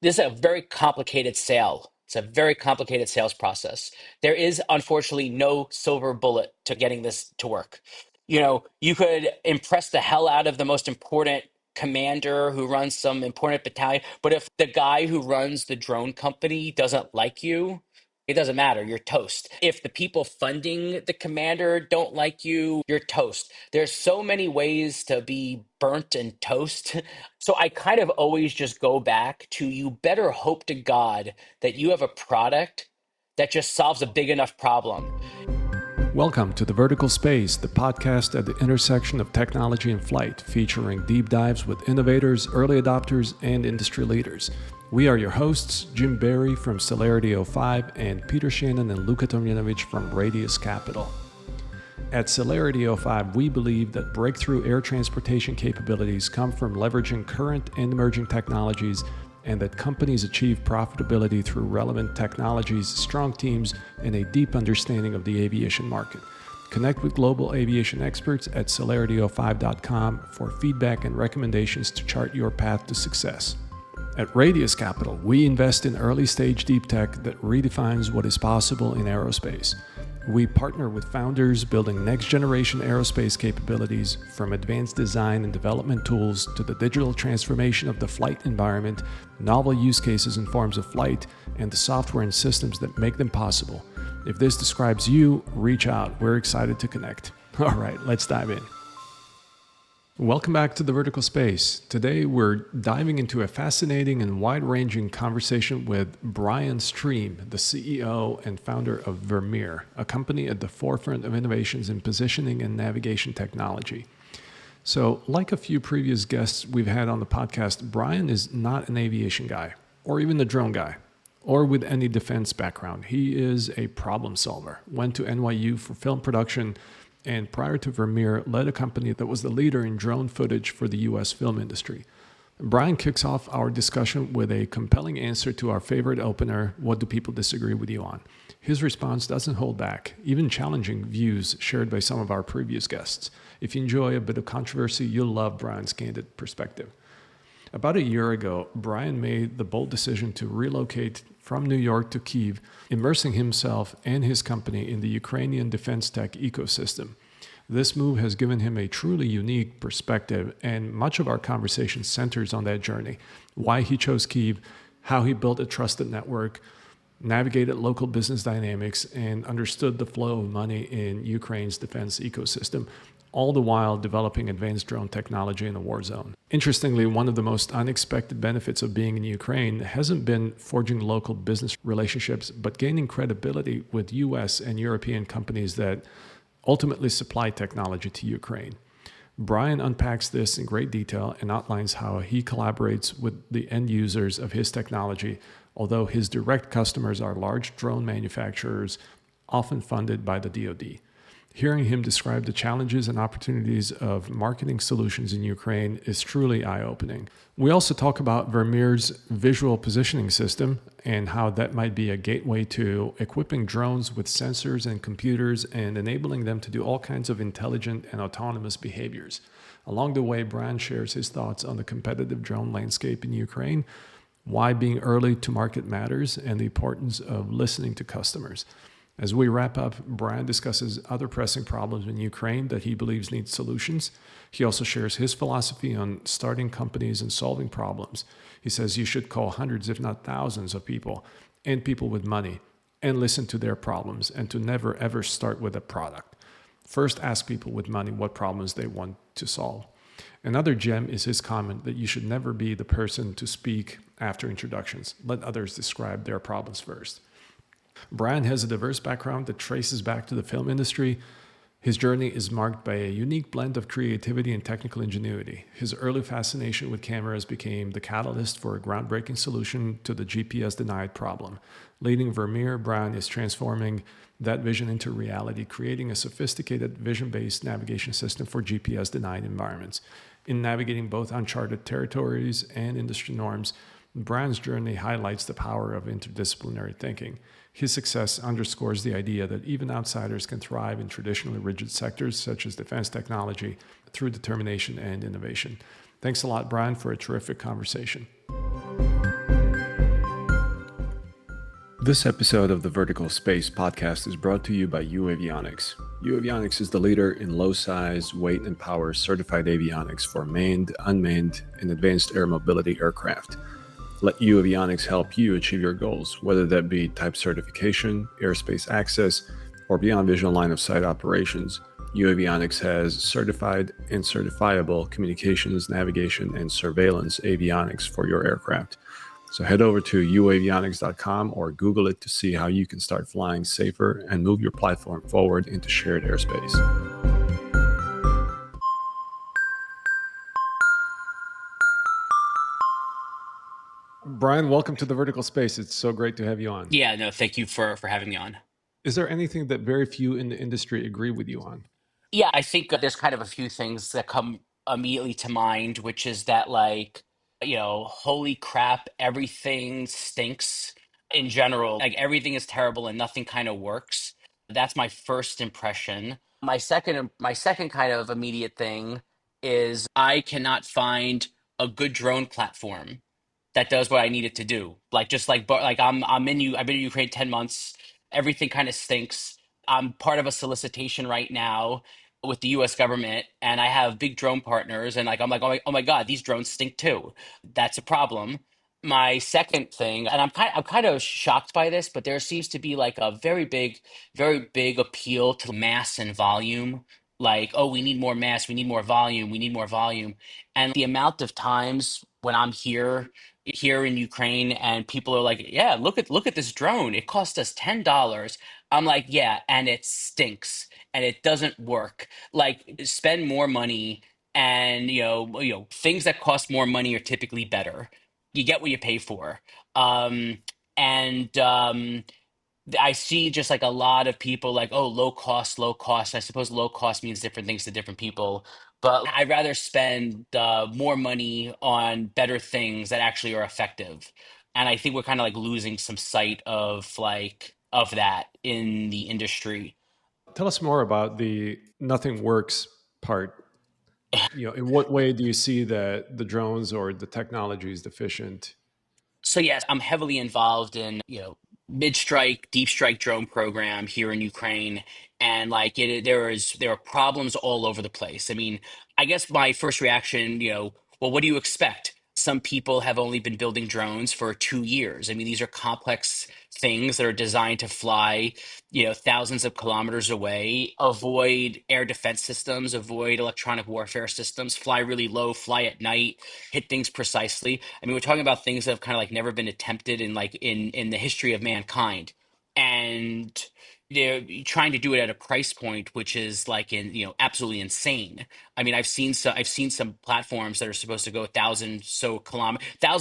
this is a very complicated sale. It's a very complicated sales process. There is unfortunately no silver bullet to getting this to work. You could impress the hell out of the most important commander who runs some important battalion, but if the guy who runs the drone company doesn't like you, it doesn't matter. You're toast. If the people funding the commander don't like you, you're toast. There's so many ways to be burnt and toast. So I kind of always just go back to you better hope to God that you have a product that just solves a big enough problem. Welcome to The Vertical Space, the podcast at the intersection of technology and flight, featuring deep dives with innovators, early adopters, and industry leaders. We are your hosts, Jim Barry from Celerity 05 and Peter Shannon and Luka Tomjanovich from Radius Capital. At Celerity 05, we believe that breakthrough air transportation capabilities come from leveraging current and emerging technologies, and that companies achieve profitability through relevant technologies, strong teams, and a deep understanding of the aviation market. Connect with global aviation experts at celerity05.com for feedback and recommendations to chart your path to success. At Radius Capital, we invest in early-stage deep tech that redefines what is possible in aerospace. We partner with founders building next-generation aerospace capabilities, from advanced design and development tools to the digital transformation of the flight environment, novel use cases and forms of flight, and the software and systems that make them possible. If this describes you, reach out. We're excited to connect. All right, let's dive in. Welcome back to The Vertical Space. Today we're diving into a fascinating and wide-ranging conversation with Brian Streem, the CEO and founder of Vermeer, a company at the forefront of innovations in positioning and navigation technology. So, like a few previous guests we've had on the podcast, Brian is not an aviation guy, or even a drone guy, or with any defense background. He is a problem solver, went to NYU for film production, and prior to Vermeer, led a company that was the leader in drone footage for the US film industry. Brian kicks off our discussion with a compelling answer to our favorite opener, what do people disagree with you on? His response doesn't hold back, even challenging views shared by some of our previous guests. If you enjoy a bit of controversy, you'll love Brian's candid perspective. About a year ago, Brian made the bold decision to relocate from New York to Kyiv, immersing himself and his company in the Ukrainian defense tech ecosystem. This move has given him a truly unique perspective, and much of our conversation centers on that journey: why he chose Kyiv, how he built a trusted network, navigated local business dynamics, and understood the flow of money in Ukraine's defense ecosystem, all the while developing advanced drone technology in a war zone. Interestingly, one of the most unexpected benefits of being in Ukraine hasn't been forging local business relationships, but gaining credibility with US and European companies that ultimately supply technology to Ukraine. Brian unpacks this in great detail and outlines how he collaborates with the end users of his technology, although his direct customers are large drone manufacturers, often funded by the DoD. Hearing him describe the challenges and opportunities of marketing solutions in Ukraine is truly eye-opening. We also talk about Vermeer's visual positioning system and how that might be a gateway to equipping drones with sensors and computers and enabling them to do all kinds of intelligent and autonomous behaviors. Along the way, Brian shares his thoughts on the competitive drone landscape in Ukraine, why being early to market matters, and the importance of listening to customers. As we wrap up, Brian discusses other pressing problems in Ukraine that he believes need solutions. He also shares his philosophy on starting companies and solving problems. He says you should call hundreds, if not thousands, of people and people with money and listen to their problems, and to never ever start with a product. First, ask people with money what problems they want to solve. Another gem is his comment that you should never be the person to speak after introductions. Let others describe their problems first. Brian has a diverse background that traces back to the film industry. His journey is marked by a unique blend of creativity and technical ingenuity. His early fascination with cameras became the catalyst for a groundbreaking solution to the GPS-denied problem. Leading Vermeer, Brian is transforming that vision into reality, creating a sophisticated vision-based navigation system for GPS-denied environments. In navigating both uncharted territories and industry norms, Brian's journey highlights the power of interdisciplinary thinking. His success underscores the idea that even outsiders can thrive in traditionally rigid sectors such as defense technology through determination and innovation. Thanks a lot, Brian, for a terrific conversation. This episode of the Vertical Space podcast is brought to you by UAvionics. UAvionics is the leader in low size, weight, and power certified avionics for manned, unmanned, and advanced air mobility aircraft. Let UAvionics help you achieve your goals, whether that be type certification, airspace access, or beyond visual line of sight operations. UAvionics has certified and certifiable communications, navigation, and surveillance avionics for your aircraft. So head over to uavionics.com or Google it to see how you can start flying safer and move your platform forward into shared airspace. Brian, welcome to the Vertical Space. It's so great to have you on. Yeah, no, thank you for having me on. Is there anything that very few in the industry agree with you on? Yeah, I think there's kind of a few things that come immediately to mind, which is that, like, holy crap, everything stinks in general. Like, everything is terrible and nothing kind of works. That's my first impression. My second kind of immediate thing is I cannot find a good drone platform that does what I need it to do. Like, just like, but like I've been in Ukraine 10 months. Everything kind of stinks. I'm part of a solicitation right now with the US government, and I have big drone partners, and like I'm like, oh my God, these drones stink too. That's a problem. My second thing, and I'm kind of shocked by this, but there seems to be like a very big appeal to mass and volume. Like, oh, we need more mass, we need more volume, we need more volume. And the amount of times when I'm here in Ukraine and people are like, "Yeah, look at this drone. It cost us $10." I'm like, "Yeah, and it stinks and it doesn't work." Like, spend more money, and things that cost more money are typically better. You get what you pay for. Um and I see just like a lot of people like, oh, low cost, low cost. I suppose low cost means different things to different people, but I'd rather spend more money on better things that actually are effective. And I think we're kind of like losing some sight of that in the industry. Tell us more about the nothing works part. In what way do you see that the drones or the technology is deficient? So yes, I'm heavily involved in, mid-strike, deep strike drone program here in Ukraine, and like there are problems all over the place. I mean, I guess my first reaction, well, what do you expect? Some people have only been building drones for 2 years. I mean, these are complex things that are designed to fly, thousands of kilometers away, avoid air defense systems, avoid electronic warfare systems, fly really low, fly at night, hit things precisely. I mean, we're talking about things that have kind of like never been attempted in the history of mankind, and they're trying to do it at a price point which is like absolutely insane. I mean, I've seen some platforms that are supposed to go 1,000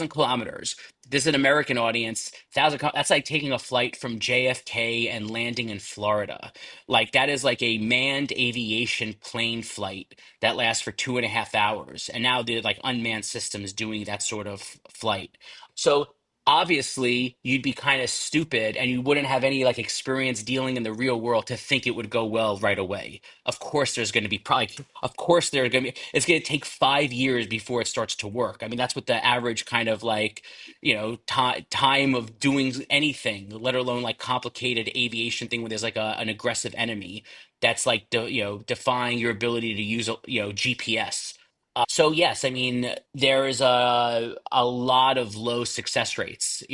kilometers. This is an American audience. That's like taking a flight from JFK and landing in Florida. Like, that is like a manned aviation plane flight that lasts for 2.5 hours. And now they're like unmanned systems doing that sort of flight. So obviously you'd be kind of stupid and you wouldn't have any like experience dealing in the real world to think it would go well right away. Of course there's going to be probably of course there's going to be it's going to take 5 years before it starts to work. I mean, that's what the average kind of like, time of doing anything, let alone like complicated aviation thing where there's like an aggressive enemy that's like defying your ability to use GPS. So yes, I mean, there is a lot of low success rates.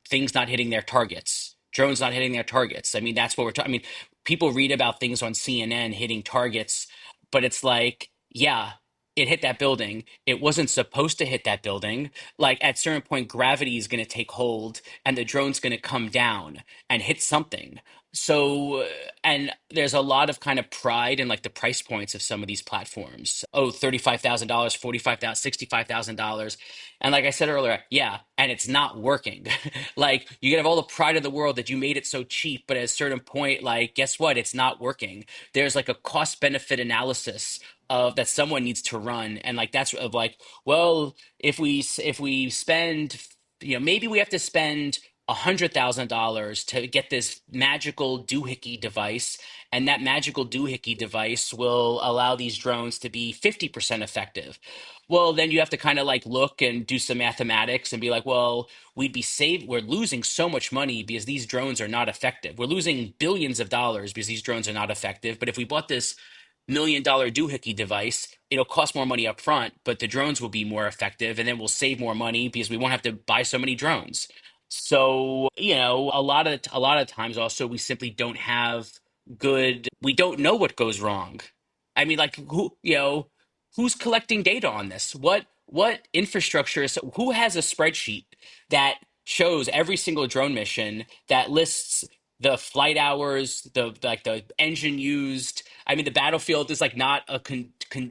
Things not hitting their targets, drones not hitting their targets. I mean, that's what we're talking. I mean, people read about things on CNN hitting targets, but it's like, yeah, it hit that building. It wasn't supposed to hit that building. Like, at certain point, gravity is going to take hold, and the drone's going to come down and hit something. So, and there's a lot of kind of pride in like the price points of some of these platforms. Oh, $35,000, 45,000, $65,000. And like I said earlier, yeah, and it's not working. Like, you can have all the pride of the world that you made it so cheap, but at a certain point, like, guess what? It's not working. There's like a cost benefit analysis of that someone needs to run, and like that's of like, well, if we spend, maybe we have to spend $100,000 to get this magical doohickey device, and that magical doohickey device will allow these drones to be 50% effective. Well, then you have to kind of like look and do some mathematics and be like, well, we're losing so much money because these drones are not effective. We're losing billions of dollars because these drones are not effective. But if we bought this $1 million doohickey device, it'll cost more money up front, but the drones will be more effective, and then we'll save more money because we won't have to buy so many drones. So, a lot of times also we simply don't have we don't know what goes wrong. I mean, like who's collecting data on this? What infrastructure who has a spreadsheet that shows every single drone mission that lists the flight hours, the engine used. I mean, the battlefield is like not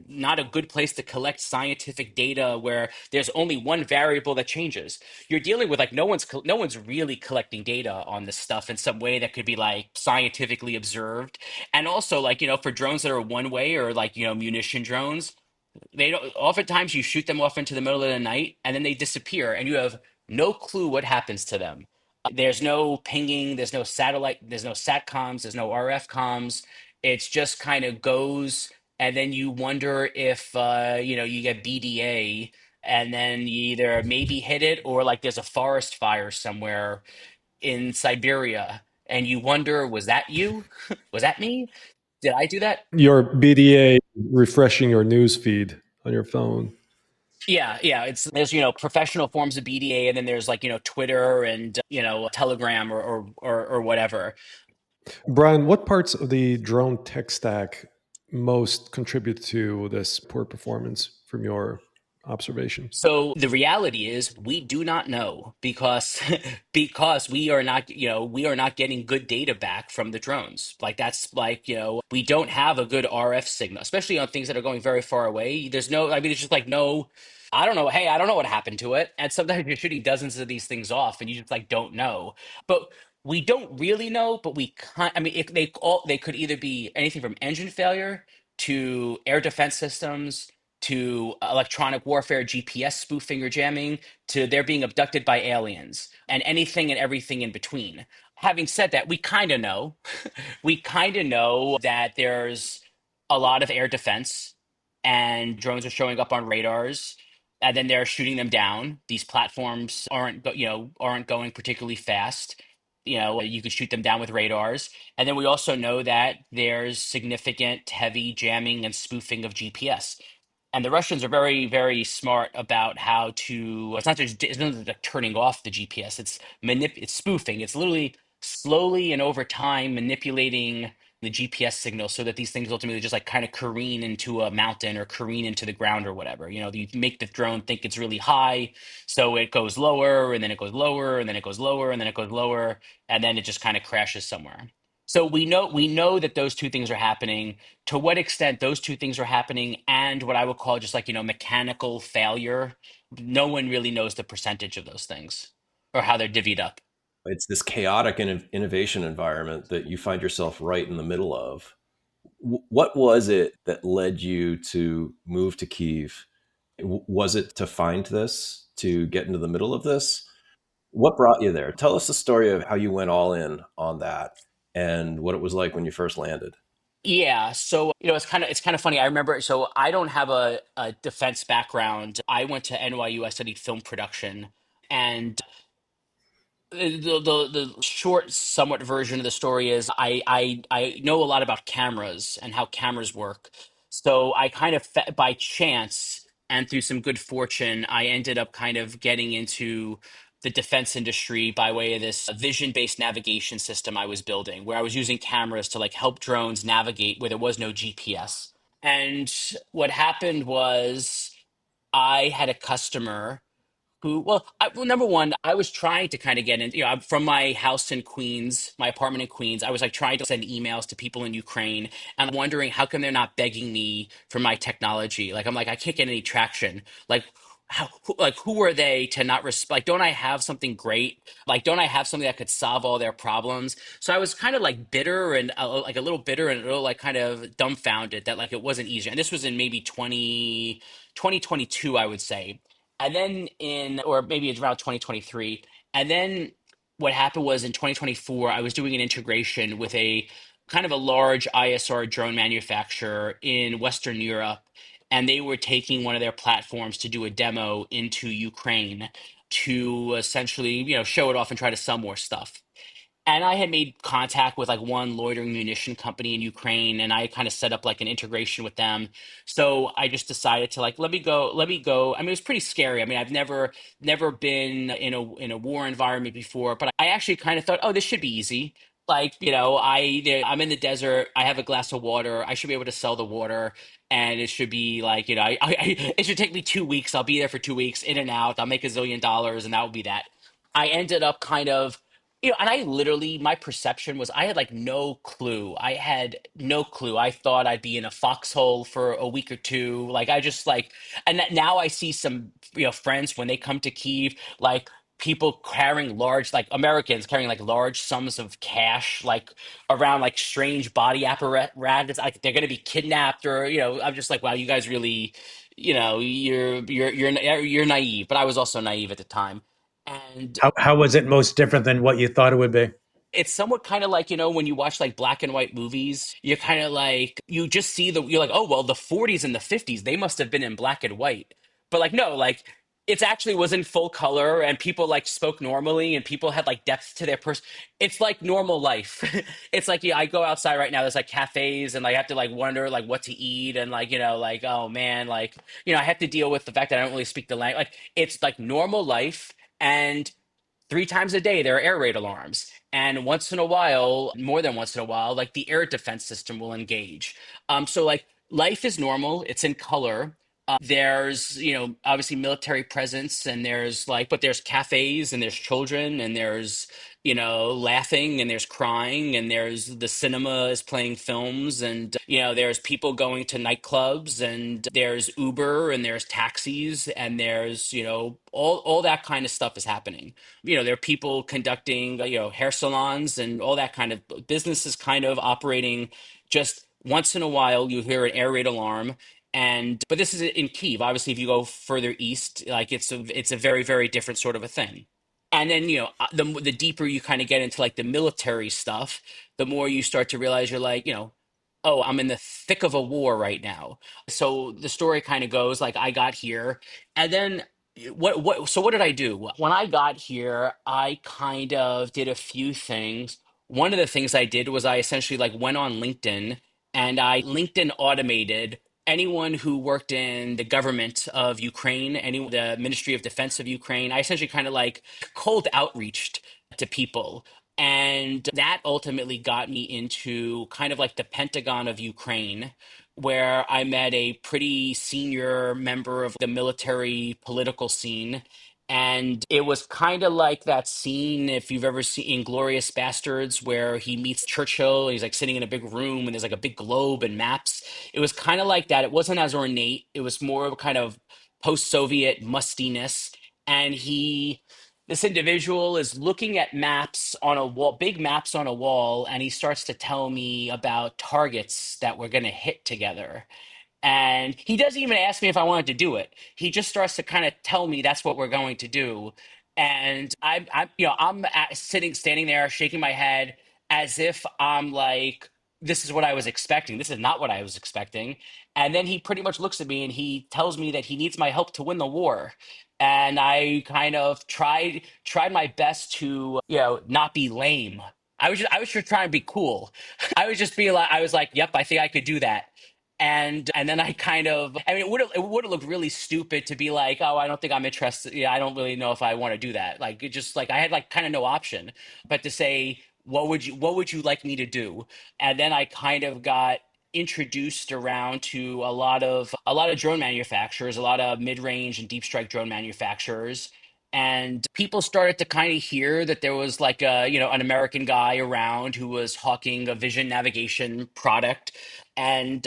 not a good place to collect scientific data where there's only one variable that changes. You're dealing with like no one's really collecting data on this stuff in some way that could be like scientifically observed. And also like for drones that are one way or like munition drones, they don't oftentimes you shoot them off into the middle of the night and then they disappear and you have no clue what happens to them. There's no pinging, there's no satellite, there's no satcoms, there's no RF comms. It's just kind of goes, and then you wonder if you get BDA, and then you either maybe hit it or like there's a forest fire somewhere in Siberia and you wonder, was that you? Was that me? Did I do that? Your BDA refreshing your news feed on your phone. Yeah, yeah. It's there's professional forms of BDA, and then there's like Twitter and Telegram or whatever. Brian, what parts of the drone tech stack most contribute to this poor performance from your observation? So the reality is we do not know because because we are not getting good data back from the drones. Like that's like, we don't have a good RF signal, especially on things that are going very far away. There's no I mean it's just like no I don't know. Hey, I don't know what happened to it. And sometimes you're shooting dozens of these things off and you just like don't know. But we don't really know, but we can't. I mean, they could either be anything from engine failure to air defense systems to electronic warfare, GPS spoofing or jamming, to they're being abducted by aliens, and anything and everything in between. Having said that, we kind of know. We kind of know that there's a lot of air defense, and drones are showing up on radars, and then they're shooting them down. These platforms aren't going particularly fast. You could shoot them down with radars, and then we also know that there's significant heavy jamming and spoofing of GPS, and the Russians are very, very smart about how to. It's not just like turning off the GPS. It's spoofing. It's literally slowly and over time manipulating the GPS signal so that these things ultimately just like kind of careen into a mountain or careen into the ground or whatever. You make the drone think it's really high, so it goes lower and then it goes lower and then it goes lower and then it goes lower and then it just kind of crashes somewhere. So we know that those two things are happening. To what extent those two things are happening and what I would call just like mechanical failure, no one really knows the percentage of those things or how they're divvied up. It's this chaotic innovation environment that you find yourself right in the middle of. What was it that led you to move to Kyiv? Was it to find this, to get into the middle of this? What brought you there? Tell us the story of how you went all in on that and what it was like when you first landed. Yeah, so it's kind of funny. I remember, so I don't have a defense background. I went to NYU. I studied film production, and the short, somewhat version of the story is I know a lot about cameras and how cameras work. So I kind of by chance and through some good fortune, I ended up kind of getting into the defense industry by way of this vision-based navigation system I was building, where I was using cameras to like help drones navigate where there was no GPS. And what happened was I had a customer number one, I was trying to kind of get in, I'm from my house in Queens, my apartment in Queens. I was like trying to send emails to people in Ukraine and I'm wondering how come they're not begging me for my technology? Like, I'm like, I can't get any traction. Like, who are they to not respect? Like, don't I have something great? Like, don't I have something that could solve all their problems? So I was kind of like bitter and like a little bitter and a little like kind of dumbfounded that like it wasn't easier. And this was in maybe 2022, I would say, and then or maybe it's around 2023, and then what happened was in 2024, I was doing an integration with a kind of a large ISR drone manufacturer in Western Europe, and they were taking one of their platforms to do a demo into Ukraine to essentially, show it off and try to sell more stuff. And I had made contact with like one loitering munition company in Ukraine, and I kind of set up like an integration with them. So I just decided to like let me go. I mean, it was pretty scary. I mean, I've never been in a war environment before, but I actually kind of thought, oh, this should be easy. Like, I'm in the desert. I have a glass of water. I should be able to sell the water, and it should be like, it should take me 2 weeks. I'll be there for 2 weeks, in and out. I'll make $1 zillion, and that will be that. I ended up kind of and I literally, my perception was I had like no clue. I had no clue. I thought I'd be in a foxhole for a week or two. Like, I just like, and now I see some, friends when they come to Kyiv, like people carrying large, like Americans carrying like large sums of cash, like around like strange body apparatus. Like they're going to be kidnapped or, I'm just like, wow, you guys really, you're naive. But I was also naive at the time. And How was it most different than what you thought it would be? it's somewhat kind of like, when you watch like black and white movies, you're kind of like, you just see you're like, oh, well, the 40s and the 50s, they must have been in black and white. But like, no, like, it's actually was in full color and people like spoke normally and people had like depth to their person. It's like normal life. It's like, yeah, I go outside right now, there's like cafes and like, I have to like wonder like what to eat and like, like, oh man, like, I have to deal with the fact that I don't really speak the language. Like, it's like normal life. And 3 times a day there are air raid alarms, and once in a while, more than once in a while, like the air defense system will engage. So like life is normal, it's in color. There's, obviously military presence, and there's like, but there's cafes and there's children and there's, laughing and there's crying and there's the cinema is playing films and, there's people going to nightclubs and there's Uber and there's taxis and there's, all that kind of stuff is happening. There are people conducting, hair salons and all that kind of business is kind of operating. Just once in a while, you hear an air raid alarm. And but this is in Kyiv. Obviously, if you go further east, like it's a very, very different sort of a thing. And then, the deeper you kind of get into like the military stuff, the more you start to realize you're like, oh, I'm in the thick of a war right now. So the story kind of goes like I got here, and then what did I do? When I got here, I kind of did a few things. One of the things I did was I essentially like went on LinkedIn and I LinkedIn automated anyone who worked in the government of Ukraine, the Ministry of Defense of Ukraine. I essentially kind of like cold outreached to people. And that ultimately got me into kind of like the Pentagon of Ukraine, where I met a pretty senior member of the military political scene. And it was kind of like that scene, if you've ever seen Inglorious Bastards, where he meets Churchill. He's like sitting in a big room and there's like a big globe and maps. It was kind of like that. It wasn't as ornate. It was more of a kind of post-Soviet mustiness. And this individual is looking at maps on a wall, big maps on a wall, and he starts to tell me about targets that we're going to hit together. And he doesn't even ask me if I wanted to do it. He just starts to kind of tell me that's what we're going to do. And standing there, shaking my head as if I'm like, this is what I was expecting. This is not what I was expecting. And then he pretty much looks at me and he tells me that he needs my help to win the war. And I kind of tried my best to, not be lame. I was just trying to be cool. I was just being like, I was like, yep, I think I could do that. And then I mean, it would have looked really stupid to be like, oh, I don't think I'm interested. Yeah, I don't really know if I want to do that. Like, it just like I had like kind of no option but to say, what would you like me to do? And then I kind of got introduced around to a lot of drone manufacturers, a lot of mid-range and deep strike drone manufacturers. And people started to kind of hear that there was like an American guy around who was hawking a vision navigation product. And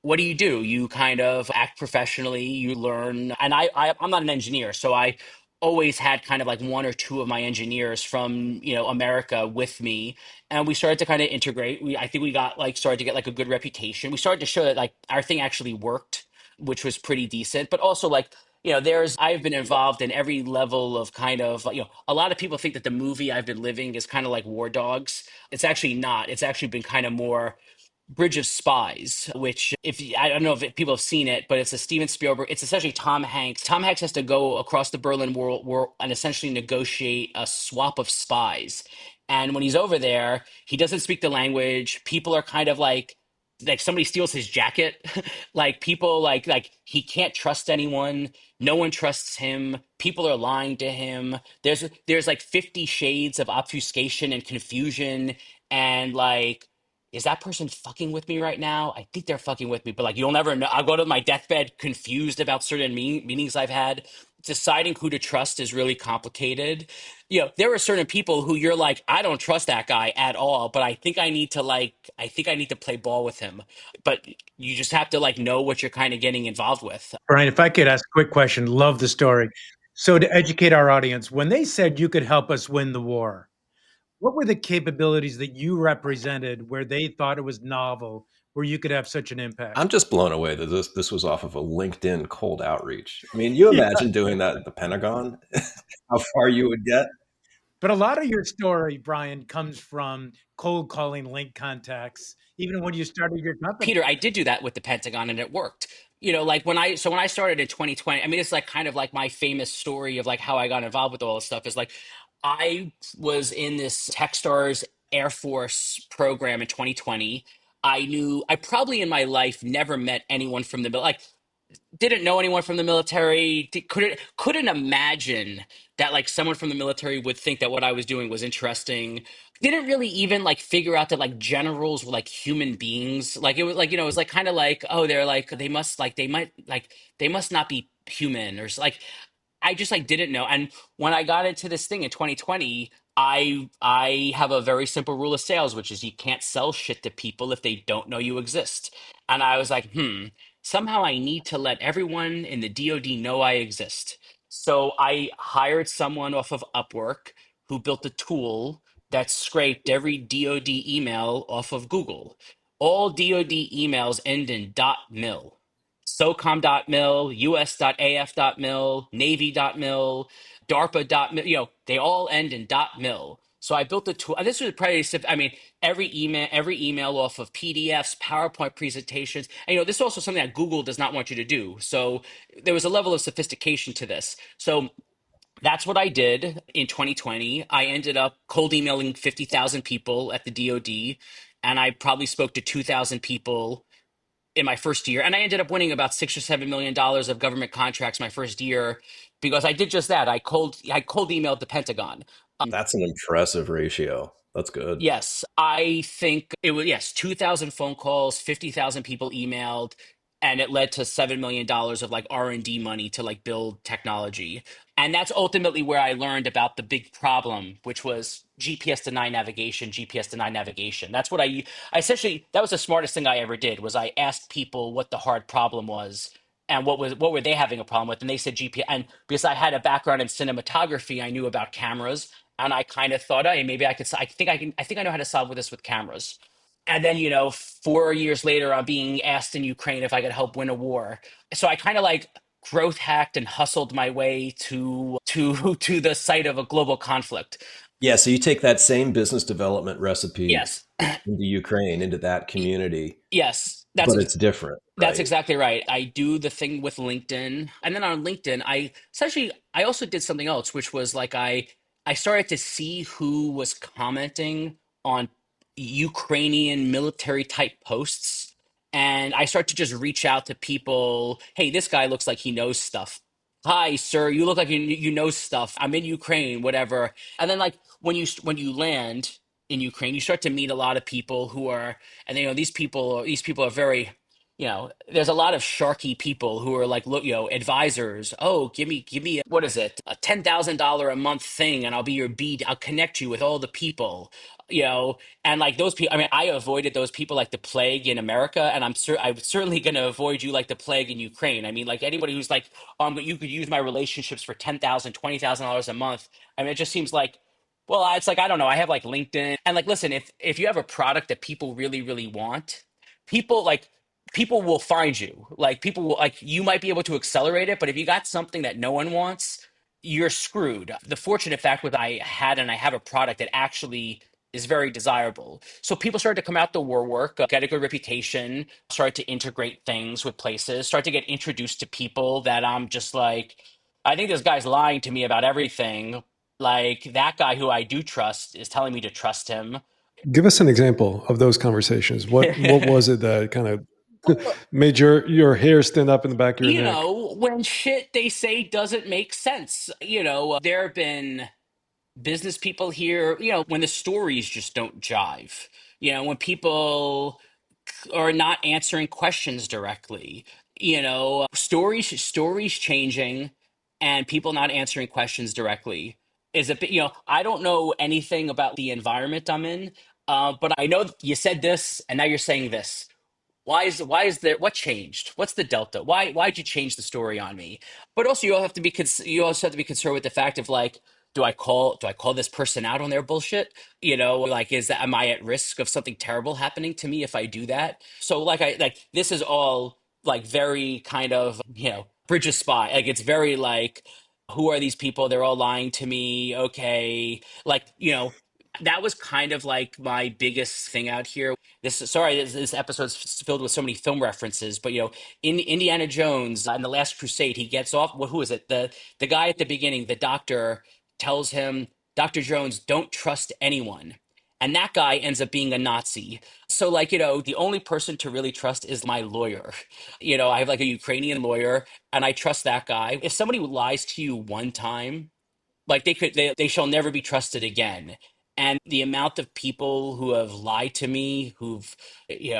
what do? You kind of act professionally, you learn. And I'm not an engineer, so I always had kind of like one or two of my engineers from America with me, and we started to kind of integrate. I think we got like started to get like a good reputation. We started to show that like our thing actually worked, which was pretty decent. But also like I've been involved in every level of kind of, a lot of people think that the movie I've been living is kind of like War Dogs. It's actually not. It's actually been kind of more Bridge of Spies, which I don't know if people have seen it, but it's a Steven Spielberg. It's essentially Tom Hanks. Tom Hanks has to go across the Berlin Wall and essentially negotiate a swap of spies. And when he's over there, he doesn't speak the language. People are kind of like somebody steals his jacket. Like people like he can't trust anyone. No one trusts him. People are lying to him. There's like 50 shades of obfuscation and confusion and like, is that person fucking with me right now? I think they're fucking with me, but like you'll never know. I'll go to my deathbed confused about certain meetings I've had. Deciding who to trust is really complicated. There are certain people who you're like, I don't trust that guy at all, but I think I need to play ball with him. But you just have to like know what you're kind of getting involved with. Brian, if I could ask a quick question, love the story. So, to educate our audience, when they said you could help us win the war, what were the capabilities that you represented where they thought it was novel, where you could have such an impact? I'm just blown away that this was off of a LinkedIn cold outreach. I mean, you Yeah. imagine doing that at the Pentagon? How far you would get? But a lot of your story, Brian, comes from cold calling link contacts, even when you started your company. Peter, I did do that with the Pentagon and it worked. Like when I started in 2020, I mean, it's like kind of like my famous story of like how I got involved with all this stuff is like I was in this Techstars Air Force program in 2020. I probably in my life never met anyone from the like didn't know anyone from the military. Couldn't imagine that like someone from the military would think that what I was doing was interesting. Didn't really even like figure out that like generals were like human beings. Like it was like it was like kind of like, oh, they're like they must not be human or like I just like didn't know. And when I got into this thing in 2020, I have a very simple rule of sales, which is you can't sell shit to people if they don't know you exist. And I was like, somehow I need to let everyone in the DoD know I exist. So I hired someone off of Upwork who built a tool that scraped every DoD email off of Google. All DoD emails end in .mil. SOCOM.mil, US.af.mil, Navy.mil, DARPA.mil, they all end in .mil. So I built a tool. And this was pretty simple. I mean, every email off of PDFs, PowerPoint presentations. And this is also something that Google does not want you to do. So there was a level of sophistication to this. So that's what I did in 2020. I ended up cold emailing 50,000 people at the DoD, and I probably spoke to 2,000 people in my first year, and I ended up winning about $6 or $7 million of government contracts my first year because I did just that. I cold emailed the Pentagon. That's an impressive ratio. That's good. Yes, I think it was, yes, 2,000 phone calls, 50,000 people emailed, and it led to $7 million of like R&D money to like build technology. And that's ultimately where I learned about the big problem, which was GPS denied navigation, GPS denied navigation. That's what I essentially, that was the smartest thing I ever did was I asked people what the hard problem was and what were they having a problem with, and they said GPS. And because I had a background in cinematography, I knew about cameras, and I kind of thought, hey, maybe I could. I think I know how to solve this with cameras. And then 4 years later, I'm being asked in Ukraine if I could help win a war. So I kind of like growth hacked and hustled my way to the site of a global conflict. Yeah, so you take that same business development recipe Yes, into Ukraine, into that community, yes, but it's different, that's right? exactly right. I do the thing with LinkedIn. And then on LinkedIn, I also did something else, which was like I started to see who was commenting on Ukrainian military type posts. And I start to just reach out to people. Hey, this guy looks like he knows stuff. Hi, sir. You look like you know stuff. I'm in Ukraine, whatever. And then like when you land in Ukraine, you start to meet a lot of people who are, and these people are very, there's a lot of sharky people who are like, look, advisors. Oh, give me, what is it, a $10,000 a month thing, and I'll be your beat. I'll connect you with all the people, and like those people. I mean, I avoided those people like the plague in America, and I'm certainly going to avoid you like the plague in Ukraine. I mean, like anybody who's like, you could use my relationships for $10,000, $20,000 a month. I mean, it just seems like. Well, it's like I don't know. I have like LinkedIn, and like, listen, if you have a product that people really really want, people like people will find you. Like people will like you might be able to accelerate it, but if you got something that no one wants, you're screwed. The fortunate fact was I had and I have a product that actually is very desirable. So people started to come out the war work, get a good reputation, started to integrate things with places, start to get introduced to people that I'm just like, I think this guy's lying to me about everything. Like that guy who I do trust is telling me to trust him. Give us an example of those conversations. What was it that kind of made your hair stand up in the back of your neck? When shit they say doesn't make sense. There have been business people here, when the stories just don't jive. When people are not answering questions directly. Stories changing and people not answering questions directly is a bit. I don't know anything about the environment I'm in, but I know you said this and now you're saying this. Why is there what changed? What's the delta? Why'd you change the story on me? But also you also have to be concerned with the fact of like, do I call this person out on their bullshit? Like is that am I at risk of something terrible happening to me if I do that? So like this is all like very kind of, bridge of spy. Like it's very like, who are these people? They're all lying to me. Okay. Like, that was kind of like my biggest thing out here. This episode's filled with so many film references, but in Indiana Jones in the Last Crusade, he gets off. Who is it? The guy at the beginning, the doctor, tells him, Dr. Jones, don't trust anyone. And that guy ends up being a Nazi. So, like, the only person to really trust is my lawyer. I have like a Ukrainian lawyer, and I trust that guy. If somebody lies to you one time, like they shall never be trusted again. And the amount of people who have lied to me, who've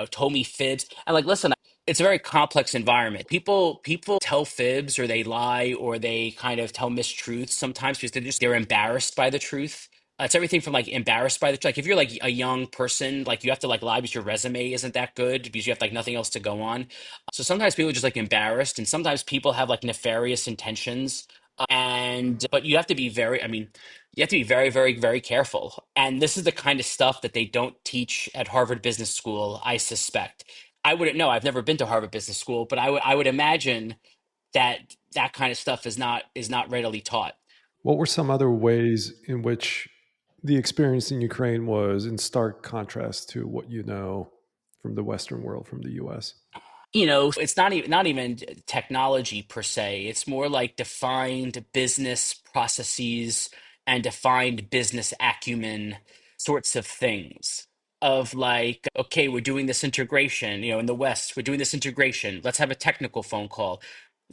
told me fibs, and like, listen, it's a very complex environment. People tell fibs or they lie or they kind of tell mistruths sometimes because they're embarrassed by the truth. It's everything from like embarrassed by the like if you're like a young person, like you have to like lie because your resume isn't that good because you have like nothing else to go on. So sometimes people are just like embarrassed, and sometimes people have like nefarious intentions. And but you have to be you have to be very, very, very careful. And this is the kind of stuff that they don't teach at Harvard Business School, I suspect. I wouldn't know. I've never been to Harvard Business School, but I would imagine that that kind of stuff is not readily taught. What were some other ways in which the experience in Ukraine was in stark contrast to what you know from the Western world, from the US? It's not even technology per se. It's more like defined business processes and defined business acumen sorts of things. Of like, okay, we're doing this integration, in the West, we're doing this integration. Let's have a technical phone call.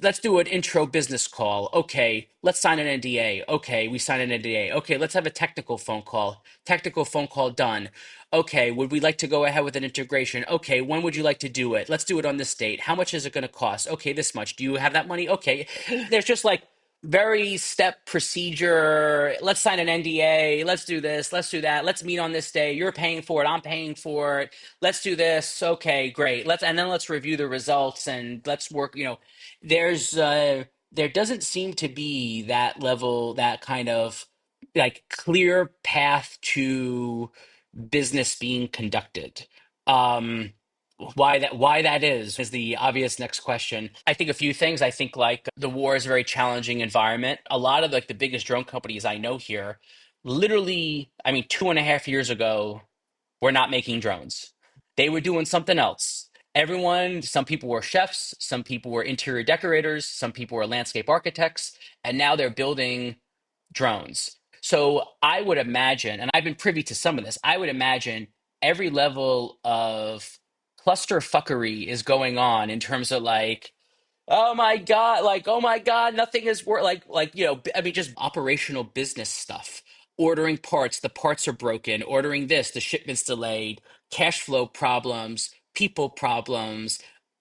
Let's do an intro business call. Okay, let's sign an NDA. Okay, we sign an NDA. Okay, let's have a technical phone call. Technical phone call done. Okay, would we like to go ahead with an integration? Okay, when would you like to do it? Let's do it on this date. How much is it going to cost? Okay, this much. Do you have that money? Okay. There's just like very step procedure. Let's sign an NDA. Let's do this. Let's do that. Let's meet on this day. You're paying for it. I'm paying for it. Let's do this. Okay, great. Let's review the results and let's work, there's there doesn't seem to be that level, that kind of like clear path to business being conducted. Um, why that is the obvious next question. I think a few things. I think like the war is a very challenging environment. A lot of like the biggest drone companies I know here, literally, I mean, 2.5 years ago, were not making drones. They were doing something else. Some people were chefs, some people were interior decorators, some people were landscape architects, and now they're building drones. So I would imagine, and I've been privy to some of this, I would imagine every level of cluster fuckery is going on in terms of like, oh my God, like, oh my God, nothing is work like, I mean, just operational business stuff. Ordering parts, the parts are broken, ordering this, the shipment's delayed, cash flow problems, people problems,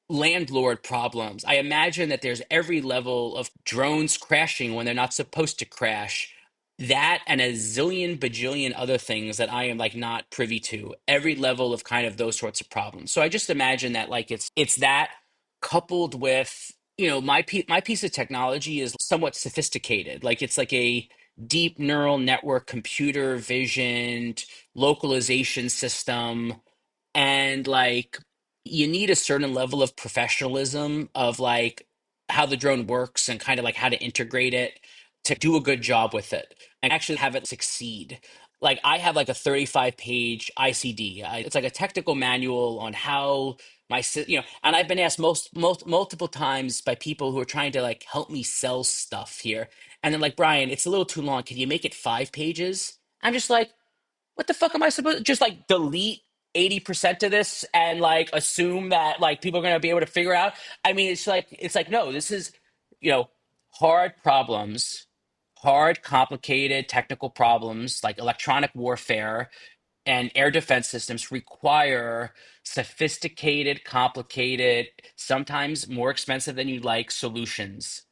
landlord problems. I imagine that there's every level of drones crashing when they're not supposed to crash. That and a zillion bajillion other things that I am like not privy to. Every level of kind of those sorts of problems. So I just imagine that like it's that coupled with my piece of technology is somewhat sophisticated. Like it's like a deep neural network, computer visioned localization system, and like you need a certain level of professionalism of like how the drone works and kind of like how to integrate it to do a good job with it and actually have it succeed. Like I have like a 35-page ICD. It's like a technical manual on how and I've been asked multiple times by people who are trying to like help me sell stuff here. And then like, Brian, it's a little too long. Can you make it 5 pages? I'm just like, what the fuck am I supposed to just like delete 80% of this and like assume that like people are going to be able to figure out? I mean, it's like no, this is, you know, hard problems, hard complicated technical problems like electronic warfare and air defense systems require sophisticated, complicated, sometimes more expensive than you'd like solutions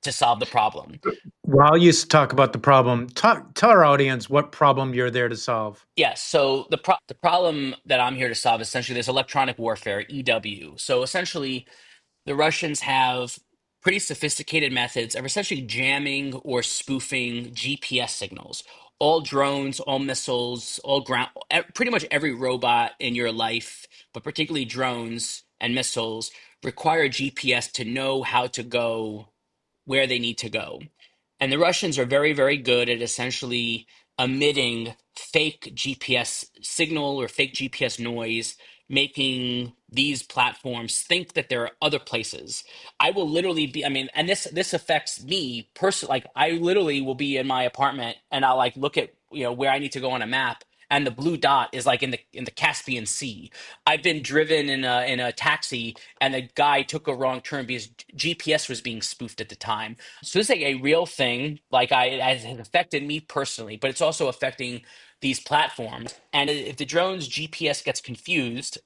to solve the problem. While you talk about the problem, tell our audience what problem you're there to solve. Yes. So the problem that I'm here to solve is essentially this electronic warfare (EW). So essentially, the Russians have pretty sophisticated methods of essentially jamming or spoofing GPS signals. All drones, all missiles, all ground, pretty much every robot in your life, but particularly drones and missiles, require GPS to know how to go where they need to go. And the Russians are very, very good at essentially emitting fake GPS signal or fake GPS noise, making these platforms think that there are other places. I will literally be, I mean, and this affects me personally. Like I literally will be in my apartment and I'll like look at, where I need to go on a map. And the blue dot is like in the Caspian Sea. I've been driven in a taxi, and the guy took a wrong turn because GPS was being spoofed at the time. So this is like a real thing. It has affected me personally, but it's also affecting these platforms. And if the drone's GPS gets confused,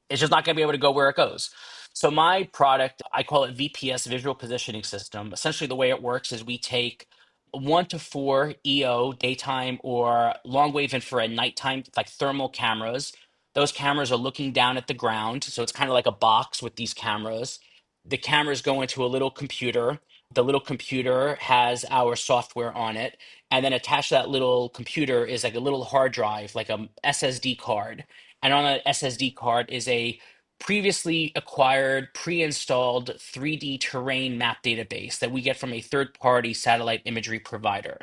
it's just not going to be able to go where it goes. So my product, I call it VPS, Visual Positioning System. Essentially, the way it works is we take 1 to 4 EO daytime or long wave infrared nighttime like thermal cameras. Those cameras are looking down at the ground, so it's kind of like a box with these cameras. The cameras go into a little computer. The little computer has our software on it, and then attached to that little computer is like a little hard drive, like a SSD card. And on that SSD card is a previously acquired, pre-installed 3D terrain map database that we get from a third-party satellite imagery provider.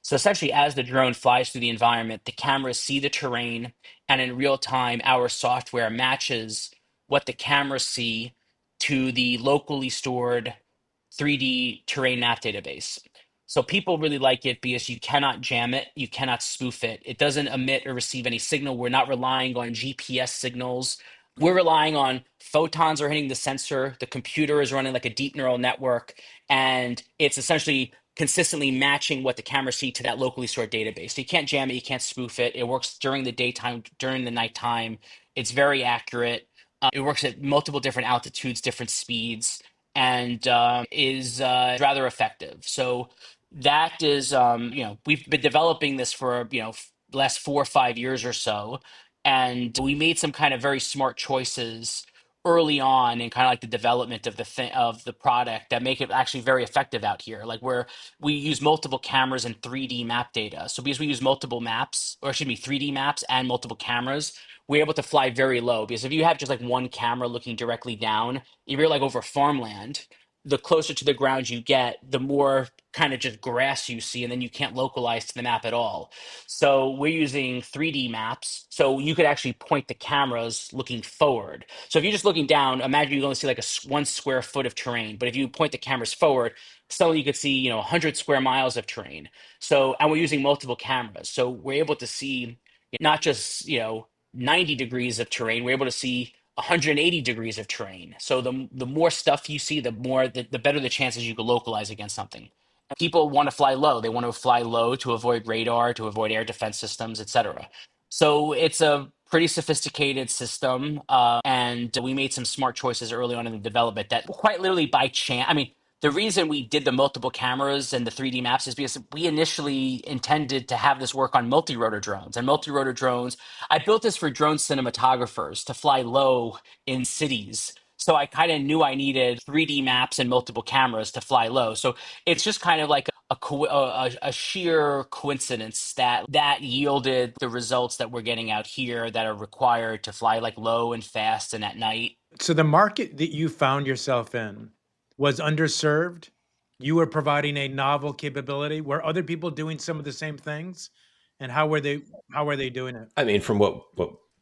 So essentially, as the drone flies through the environment, the cameras see the terrain, and in real time, our software matches what the cameras see to the locally stored 3D terrain map database. So people really like it because you cannot jam it, you cannot spoof it. It doesn't emit or receive any signal. We're not relying on GPS signals. We're relying on photons are hitting the sensor. The computer is running like a deep neural network, and it's essentially consistently matching what the cameras see to that locally stored database. So you can't jam it, you can't spoof it. It works during the daytime, during the nighttime. It's very accurate. It works at multiple different altitudes, different speeds, and is rather effective. So that is, we've been developing this for, the last 4 or 5 years or so. And we made some kind of very smart choices early on in kind of like the development of of the product that make it actually very effective out here. Like where we use multiple cameras and 3D map data. So because we use multiple maps, or excuse me, 3D maps and multiple cameras, we're able to fly very low. Because if you have just like one camera looking directly down, if you're like over farmland, the closer to the ground you get, the more kind of just grass you see, and then you can't localize to the map at all. So we're using 3D maps, so you could actually point the cameras looking forward. So if you're just looking down, imagine you only see like 1 square foot of terrain, but if you point the cameras forward, suddenly you could see 100 square miles of terrain. So, and we're using multiple cameras, so we're able to see not just 90 degrees of terrain, we're able to see 180 degrees of terrain. So the more stuff you see, the better the chances you can localize against something. People want to fly low. They want to fly low to avoid radar, to avoid air defense systems, etc. So it's a pretty sophisticated system, and we made some smart choices early on in the development that quite literally by chance. I mean, the reason we did the multiple cameras and the 3D maps is because we initially intended to have this work on multi-rotor drones. And multi-rotor drones, I built this for drone cinematographers to fly low in cities. So I kind of knew I needed 3D maps and multiple cameras to fly low. So it's just kind of like a sheer coincidence that yielded the results that we're getting out here that are required to fly like low and fast and at night. So the market that you found yourself in was underserved. You were providing a novel capability. Were other people doing some of the same things? And how were they doing it? I mean, from what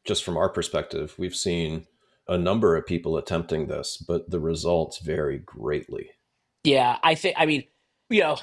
just from our perspective, we've seen a number of people attempting this, but the results vary greatly. Yeah, I mean,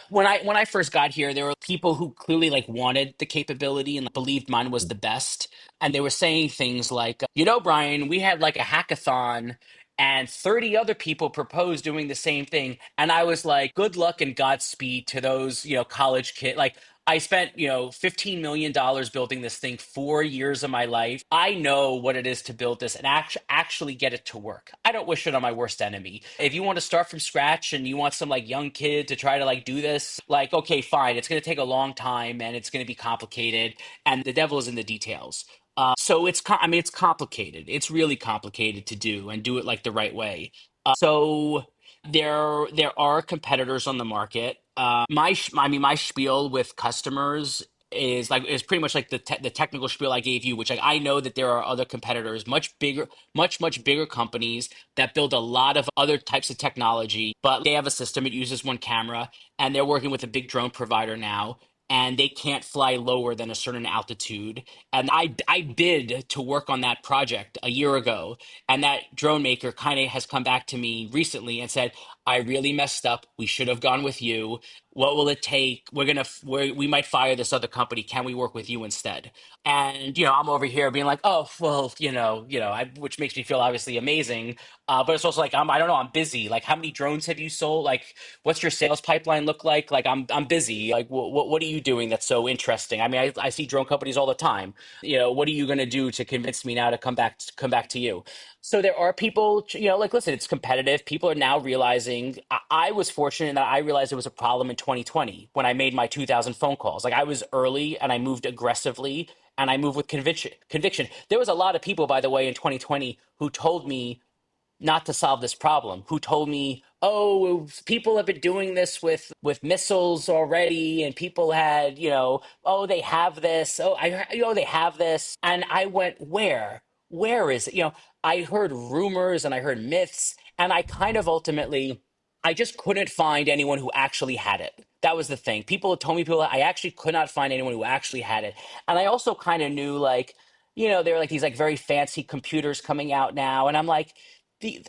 when I first got here, there were people who clearly like wanted the capability and believed mine was the best. And they were saying things like, Brian, we had like a hackathon and 30 other people proposed doing the same thing. And I was like, good luck and Godspeed to those, college kids. Like I spent, $15 million building this thing, 4 years of my life. I know what it is to build this and actually get it to work. I don't wish it on my worst enemy. If you want to start from scratch and you want some like young kid to try to like do this, like, okay, fine. It's going to take a long time and it's going to be complicated and the devil is in the details. So I mean, it's complicated. It's really complicated to do and do it like the right way. So there are competitors on the market. I mean, my spiel with customers is pretty much like the technical spiel I gave you, which like I know that there are other competitors, much bigger, much bigger companies that build a lot of other types of technology, but they have a system. It uses one camera, and they're working with a big drone provider now. And they can't fly lower than a certain altitude. And I bid to work on that project a year ago, and that drone maker kind of has come back to me recently and said, I really messed up. We should have gone with you. What will it take? We might fire this other company. Can we work with you instead? And I'm over here being like, oh well, which makes me feel obviously amazing. But it's also like I don't know, I'm busy. Like, how many drones have you sold? Like, what's your sales pipeline look like? Like, I'm busy. Like, what are you doing that's so interesting? I mean, I see drone companies all the time. What are you going to do to convince me now to come back to you? So there are people, like, listen, it's competitive. People are now realizing. I was fortunate that I realized it was a problem in 2020 when I made my 2,000 phone calls. Like, I was early and I moved aggressively and I moved with conviction. Conviction. There was a lot of people, by the way, in 2020 who told me not to solve this problem, who told me, oh, people have been doing this with missiles already, and people had, oh, they have this, oh, they have this. And I went, where is it? I heard rumors and I heard myths, and I kind of ultimately, I just couldn't find anyone who actually had it. That was the thing. People told me, I actually could not find anyone who actually had it. And I also kind of knew, like, there were like these like very fancy computers coming out now, and I'm like, the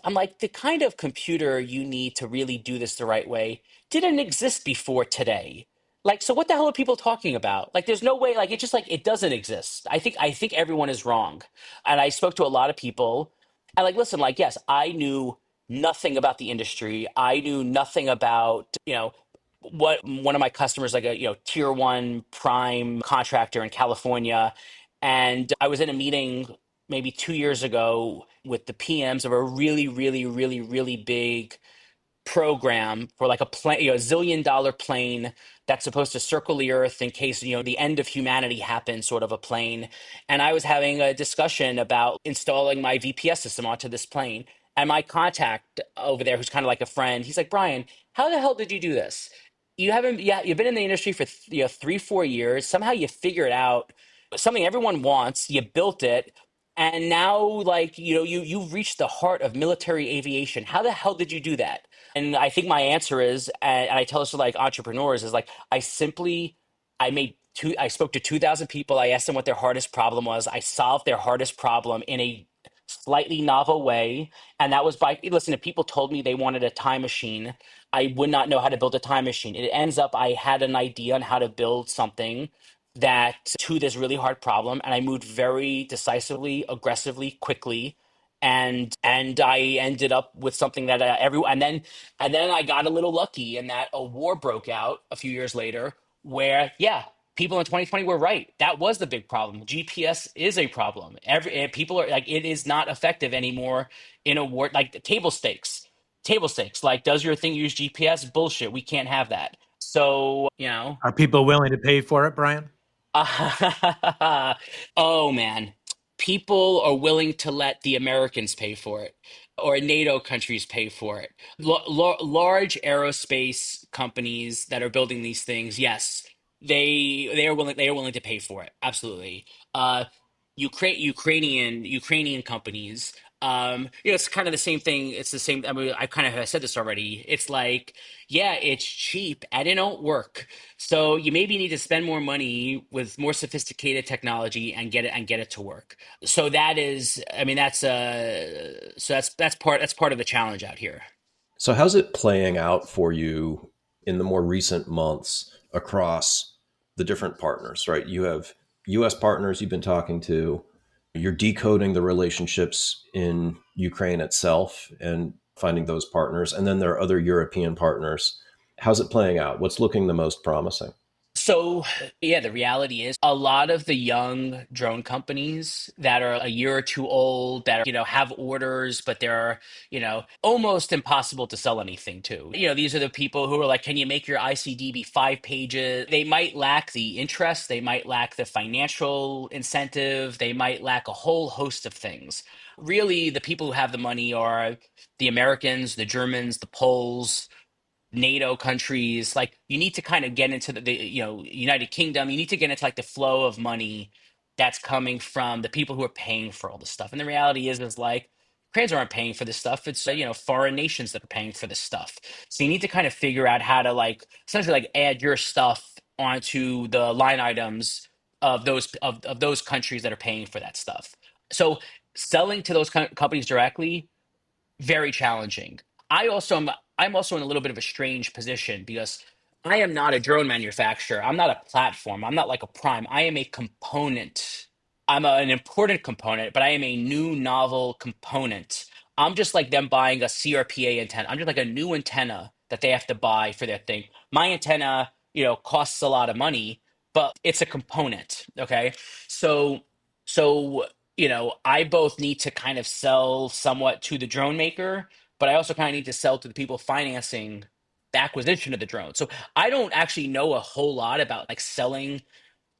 kind of computer you need to really do this the right way didn't exist before today. Like, so what the hell are people talking about? Like, there's no way, like, it's just like it doesn't exist. I think everyone is wrong. And I spoke to a lot of people, and like, listen, like, yes, I knew nothing about the industry. I knew nothing about, what one of my customers, like a tier one prime contractor in California. And I was in a meeting maybe 2 years ago with the PMs of a really, really, really, really big program for like a plane, $1 zillion plane that's supposed to circle the earth in case, the end of humanity happens, sort of a plane. And I was having a discussion about installing my VPS system onto this plane. And my contact over there, who's kind of like a friend, he's like, Brian, how the hell did you do this? You haven't, yeah, you've been in the industry for 3, 4 years. Somehow you figure it out. Something everyone wants. You built it, and now, like, you've reached the heart of military aviation. How the hell did you do that? And I think my answer is, and I tell this to like entrepreneurs, is like I spoke to 2,000 people. I asked them what their hardest problem was. I solved their hardest problem in a slightly novel way. And that was listen, if people told me they wanted a time machine, I would not know how to build a time machine. It ends up, I had an idea on how to build something that to this really hard problem. And I moved very decisively, aggressively, quickly, and I ended up with something that everyone and then I got a little lucky in that a war broke out a few years later where, yeah, people in 2020 were right. That was the big problem. GPS is a problem. People are like, it is not effective anymore in a war. Like, table stakes. Like, does your thing use GPS? Bullshit. We can't have that. So, Are people willing to pay for it, Brian? oh man, people are willing to let the Americans pay for it or NATO countries pay for it. Large aerospace companies that are building these things, yes, they are willing to pay for it. Absolutely. Ukrainian companies. It's kind of the same thing. It's the same. I mean, I kind of have said this already. It's like, yeah, it's cheap and it don't work. So you maybe need to spend more money with more sophisticated technology and get it to work. So that is, I mean, that's part of the challenge out here. So, how's it playing out for you in the more recent months across the different partners, right? You have US partners you've been talking to, you're decoding the relationships in Ukraine itself and finding those partners. And then there are other European partners. How's it playing out? What's looking the most promising? So, yeah, the reality is a lot of the young drone companies that are a year or two old that, have orders, but they're, almost impossible to sell anything to. These are the people who are like, can you make your ICD be 5 pages? They might lack the interest, they might lack the financial incentive, they might lack a whole host of things. Really, the people who have the money are the Americans, the Germans, the Poles, NATO countries. Like you need to kind of get into the United Kingdom. You need to get into like the flow of money that's coming from the people who are paying for all this stuff. And the reality is like Ukrainians aren't paying for this stuff. It's foreign nations that are paying for this stuff. So you need to kind of figure out how to like essentially like add your stuff onto the line items of those countries that are paying for that stuff. So selling to those companies directly, very challenging. I'm also in a little bit of a strange position because I am not a drone manufacturer. I'm not a platform. I'm not like a prime. I am a component. An important component, but I am a new novel component. I'm just like them buying a CRPA antenna. I'm just like a new antenna that they have to buy for their thing. My antenna, costs a lot of money, but it's a component. Okay. So, I both need to kind of sell somewhat to the drone maker, but I also kind of need to sell to the people financing the acquisition of the drone. So I don't actually know a whole lot about like selling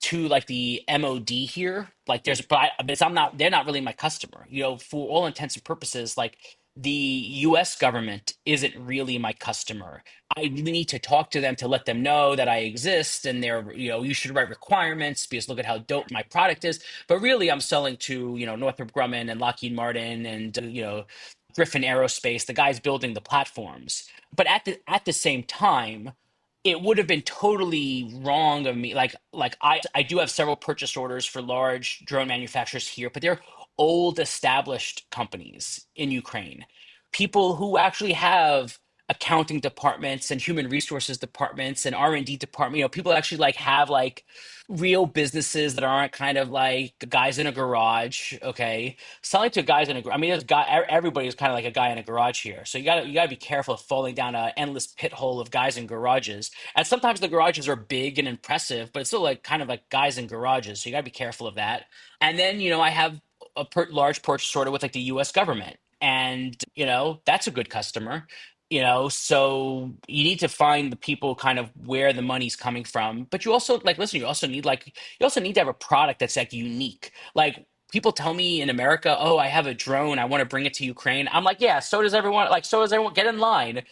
to like the MOD here. Like but I'm not, they're not really my customer. For all intents and purposes, like the US government isn't really my customer. I need to talk to them to let them know that I exist and they're, you should write requirements because look at how dope my product is. But really I'm selling to, Northrop Grumman and Lockheed Martin and, Griffin Aerospace, the guys building the platforms. But at the same time, it would have been totally wrong of me. I do have several purchase orders for large drone manufacturers here, but they're old established companies in Ukraine. People who actually have accounting departments and human resources departments and R&D department, people actually like have like real businesses that aren't kind of like guys in a garage, okay? Selling to guys in a, I mean, everybody's kind of like a guy in a garage here. So you gotta be careful of falling down an endless pit hole of guys in garages. And sometimes the garages are big and impressive, but it's still like kind of like guys in garages. So you gotta be careful of that. And then, I have a large purchase order with like the US government. And, that's a good customer. So you need to find the people kind of where the money's coming from. But you also like listen, you also need to have a product that's like unique. Like people tell me in America, oh, I have a drone, I want to bring it to Ukraine. I'm like, yeah, so does everyone. Like, so does everyone. Get in line.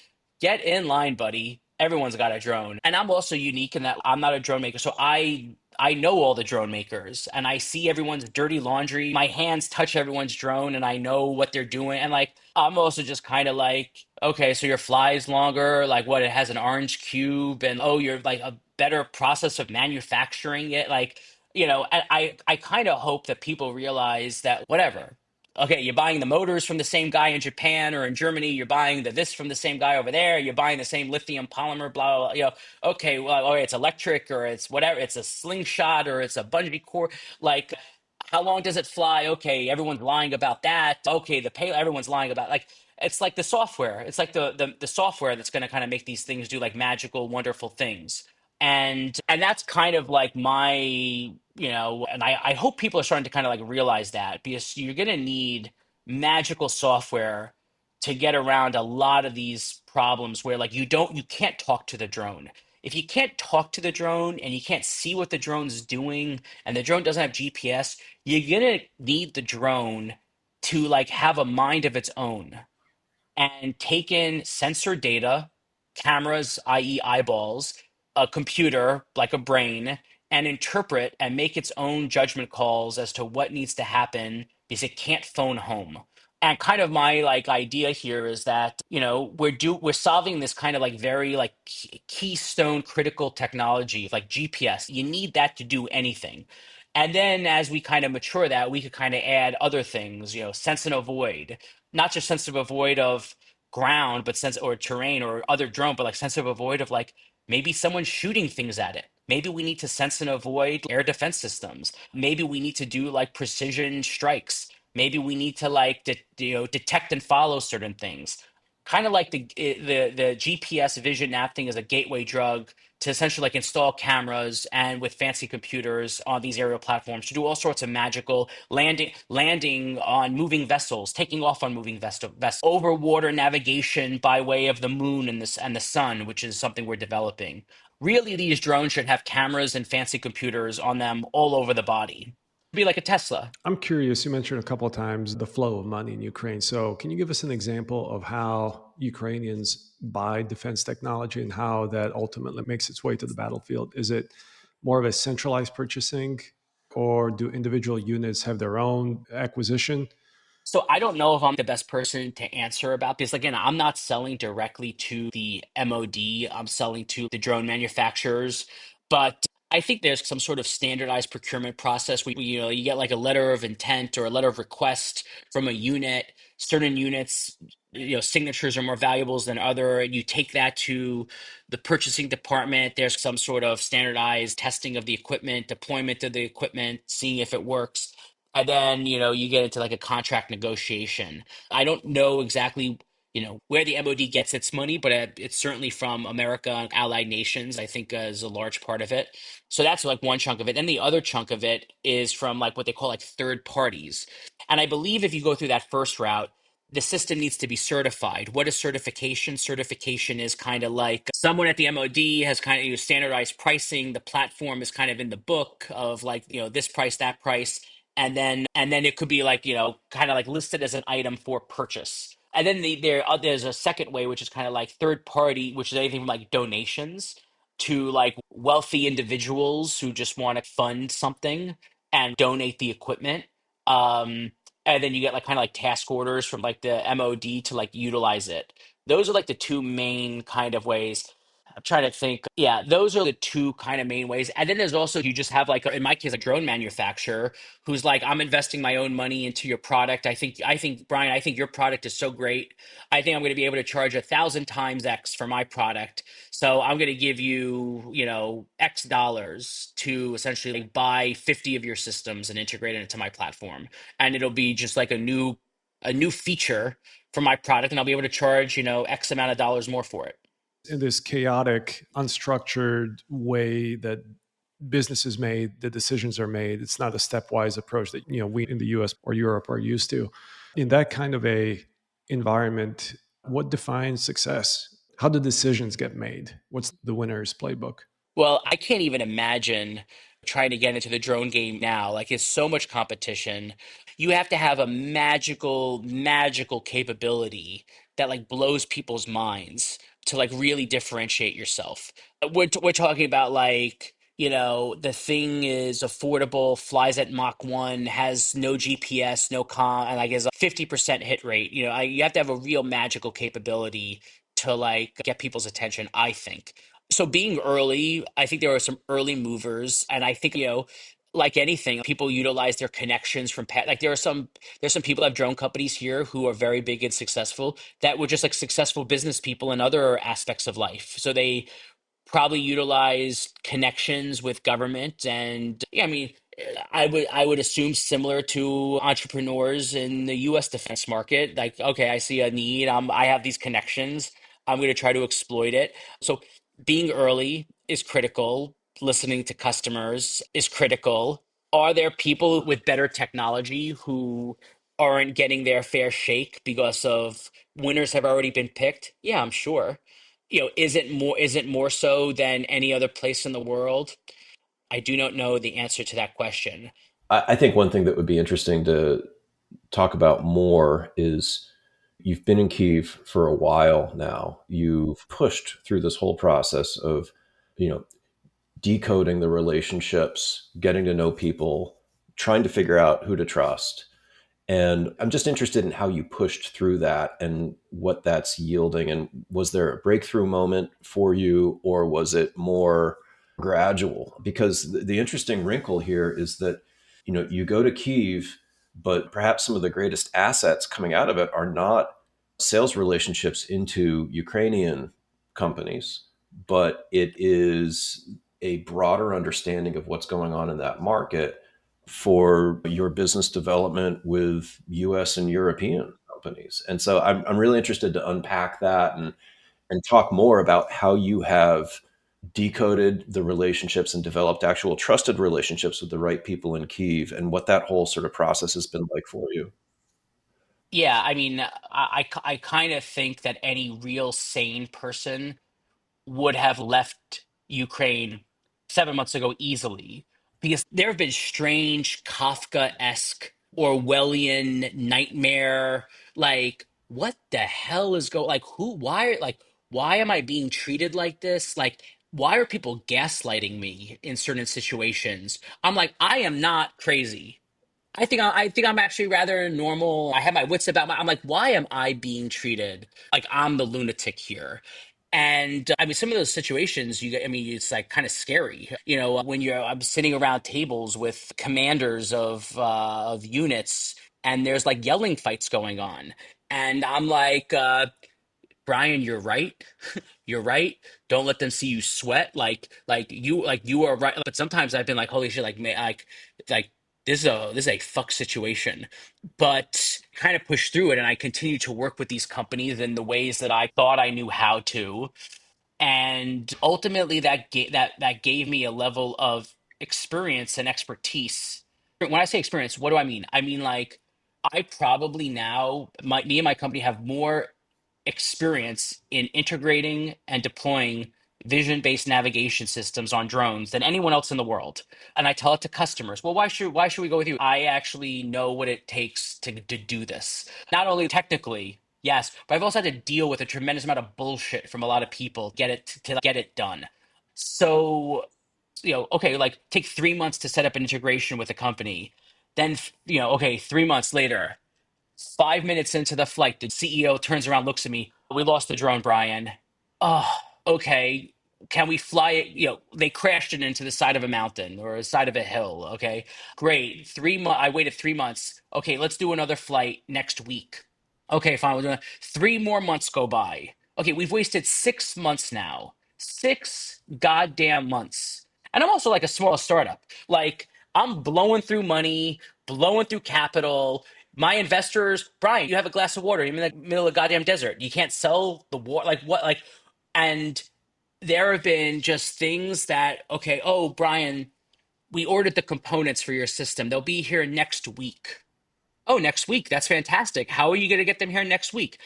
Get in line, buddy. Everyone's got a drone. And I'm also unique in that I'm not a drone maker. So I know all the drone makers and I see everyone's dirty laundry. My hands touch everyone's drone and I know what they're doing. And like I'm also just kind of like, okay, so your fly's longer, like what, it has an orange cube, and oh, you're like a better process of manufacturing it. Like, I kind of hope that people realize that whatever. Okay, you're buying the motors from the same guy in Japan or in Germany. You're buying this from the same guy over there. You're buying the same lithium polymer, blah, blah, blah. Okay, well, okay, it's electric or it's whatever. It's a slingshot or it's a bungee cord. Like, how long does it fly? Okay, everyone's lying about that. Okay, the pay, everyone's lying about like it's like the software. It's like the software that's going to kind of make these things do like magical, wonderful things. And that's kind of like my, and I hope people are starting to kind of like realize that because you're going to need magical software to get around a lot of these problems where like you can't talk to the drone. If you can't talk to the drone and you can't see what the drone's doing and the drone doesn't have GPS, you're going to need the drone to like have a mind of its own and take in sensor data, cameras, i.e., eyeballs, a computer like a brain, and interpret and make its own judgment calls as to what needs to happen because it can't phone home. And kind of my like idea here is that, we're solving this kind of like very like keystone critical technology like GPS. You need that to do anything. And then as we kind of mature that, we could kind of add other things, sense and avoid, not just sense of avoid of ground, but sense or terrain or other drone, but like sense of avoid of like maybe someone shooting things at it. Maybe we need to sense and avoid air defense systems. Maybe we need to do like precision strikes. Maybe we need to like detect and follow certain things. Kind of like the GPS vision nav thing is a gateway drug to essentially like install cameras and with fancy computers on these aerial platforms to do all sorts of magical landing on moving vessels, taking off on moving vessels, over water navigation by way of the moon and the sun, which is something we're developing. Really, these drones should have cameras and fancy computers on them all over the body. Be like a Tesla. I'm curious, you mentioned a couple of times the flow of money in Ukraine. So, can you give us an example of how Ukrainians buy defense technology and how that ultimately makes its way to the battlefield? Is it more of a centralized purchasing, or do individual units have their own acquisition? So I don't know if I'm the best person to answer about this. Again, I'm not selling directly to the MOD. I'm selling to the drone manufacturers. But I think there's some sort of standardized procurement process where you get like a letter of intent or a letter of request from a unit. Certain units, signatures are more valuables than other. And you take that to the purchasing department. There's some sort of standardized testing of the equipment, deployment of the equipment, seeing if it works, and then you get into like a contract negotiation. I don't know exactly where the MOD gets its money, but it's certainly from America and allied nations. I think is a large part of it. So that's like one chunk of it. And the other chunk of it is from like what they call like third parties. And I believe if you go through that first route, the system needs to be certified. What is certification? Certification is kind of like someone at the MOD has kind of standardized pricing. The platform is kind of in the book of like, this price, that price. And then it could be like, kind of like listed as an item for purchase. And then there's a second way, which is kind of like third party, which is anything from like donations to like wealthy individuals who just want to fund something and donate the equipment. Um, and then you get like kind of like task orders from like the MOD to like utilize it. Those are like the two main kind of ways. I'm trying to think. Yeah, those are the two kind of main ways. And then there's also you just have like in my case a drone manufacturer who's like, I'm investing my own money into your product. I think Brian, I think your product is so great. I think I'm going to be able to charge 1,000 times X for my product. So I'm going to give you, X dollars to essentially like buy 50 of your systems and integrate it into my platform. And it'll be just like a new feature for my product, and I'll be able to charge, X amount of dollars more for it. In this chaotic, unstructured way that business is made, the decisions are made. It's not a stepwise approach that we in the US or Europe are used to. In that kind of a environment, what defines success? How do decisions get made? What's the winner's playbook? Well, I can't even imagine trying to get into the drone game now. Like, it's so much competition. You have to have a magical, magical capability that like blows people's minds to like really differentiate yourself. We're talking about like, the thing is affordable, flies at Mach 1, has no GPS, no and like is a 50% hit rate. You have to have a real magical capability to like get people's attention, I think. So being early, I think there are some early movers, and I think like anything, people utilize their connections from like there's some people that have drone companies here who are very big and successful that were just like successful business people in other aspects of life. So they probably utilize connections with government, and yeah, I mean, I would assume similar to entrepreneurs in the US defense market, like, okay, I see a need, I have these connections, I'm going to try to exploit it. So being early is critical, listening to customers is critical. Are there people with better technology who aren't getting their fair shake because of winners have already been picked? Yeah, I'm sure. Is it more so than any other place in the world? I do not know the answer to that question. I think one thing that would be interesting to talk about more is you've been in Kyiv for a while now. You've pushed through this whole process of, you know, decoding the relationships, getting to know people, trying to figure out who to trust. And I'm just interested in how you pushed through that and what that's yielding. And was there a breakthrough moment for you, or was it more gradual? Because the interesting wrinkle here is that, you go to Kyiv, but perhaps some of the greatest assets coming out of it are not sales relationships into Ukrainian companies, but it is a broader understanding of what's going on in that market for your business development with US and European companies. And so I'm really interested to unpack that and talk more about how you have decoded the relationships and developed actual trusted relationships with the right people in Kyiv, and what that whole sort of process has been like for you. Yeah, I mean, I kind of think that any real sane person would have left Ukraine 7 months ago easily, because there have been strange Kafka-esque Orwellian nightmare, like what the hell is going, like who, why am I being treated like this? Like, why are people gaslighting me in certain situations? I'm like, I am not crazy. I think I'm actually rather normal. I have my wits about my. I'm like, why am I being treated like I'm the lunatic here? And I mean, some of those situations, you get. I mean, it's like kind of scary. When I'm sitting around tables with commanders of units, and there's like yelling fights going on, and I'm like, Brian, you're right. You're right. Don't let them see you sweat. Like you are right. But sometimes I've been like, holy shit, like, man, like this is a fuck situation. But kind of push through it, and I continue to work with these companies in the ways that I thought I knew how to, and ultimately that gave me a level of experience and expertise. When I say experience, what do I mean? I mean, like, I probably now, me and my company have more experience in integrating and deploying vision-based navigation systems on drones than anyone else in the world. And I tell it to customers, well, why should we go with you? I actually know what it takes to do this. Not only technically, yes, but I've also had to deal with a tremendous amount of bullshit from a lot of people to get it done. So, okay, like take 3 months to set up an integration with a company. Then, okay, 3 months later, 5 minutes into the flight, the CEO turns around, looks at me. We lost the drone, Brian. Oh, okay. Can we fly it? They crashed it into the side of a mountain or the side of a hill. Okay, great. 3 months. I waited 3 months. Okay, let's do another flight next week. Okay, fine. We're doing 3 more months go by. Okay, we've wasted 6 months now. 6 goddamn months. And I'm also like a small startup. Like, I'm blowing through money, blowing through capital. My investors, Brian, you have a glass of water. You're in the middle of a goddamn desert. You can't sell the water. Like, what? Like, and there have been just things that, okay, oh, Brian, we ordered the components for your system. They'll be here next week. Oh, next week. That's fantastic. How are you going to get them here next week?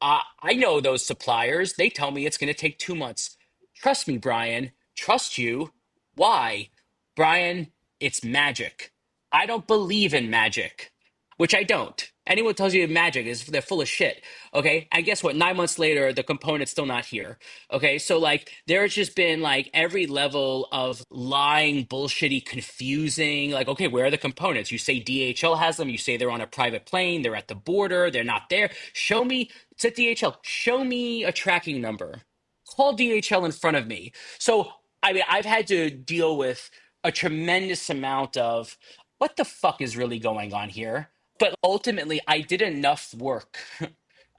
I know those suppliers. They tell me it's going to take 2 months. Trust me, Brian. Trust you. Why? Brian, it's magic. I don't believe in magic, which I don't. Anyone tells you magic is they're full of shit. Okay. And guess what? 9 months later, the component's still not here. Okay. So, like, there's just been like every level of lying, bullshitty, confusing. Like, okay, where are the components? You say DHL has them. You say they're on a private plane. They're at the border. They're not there. Show me, it's at DHL. Show me a tracking number. Call DHL in front of me. So, I mean, I've had to deal with a tremendous amount of what the fuck is really going on here. But ultimately, I did enough work.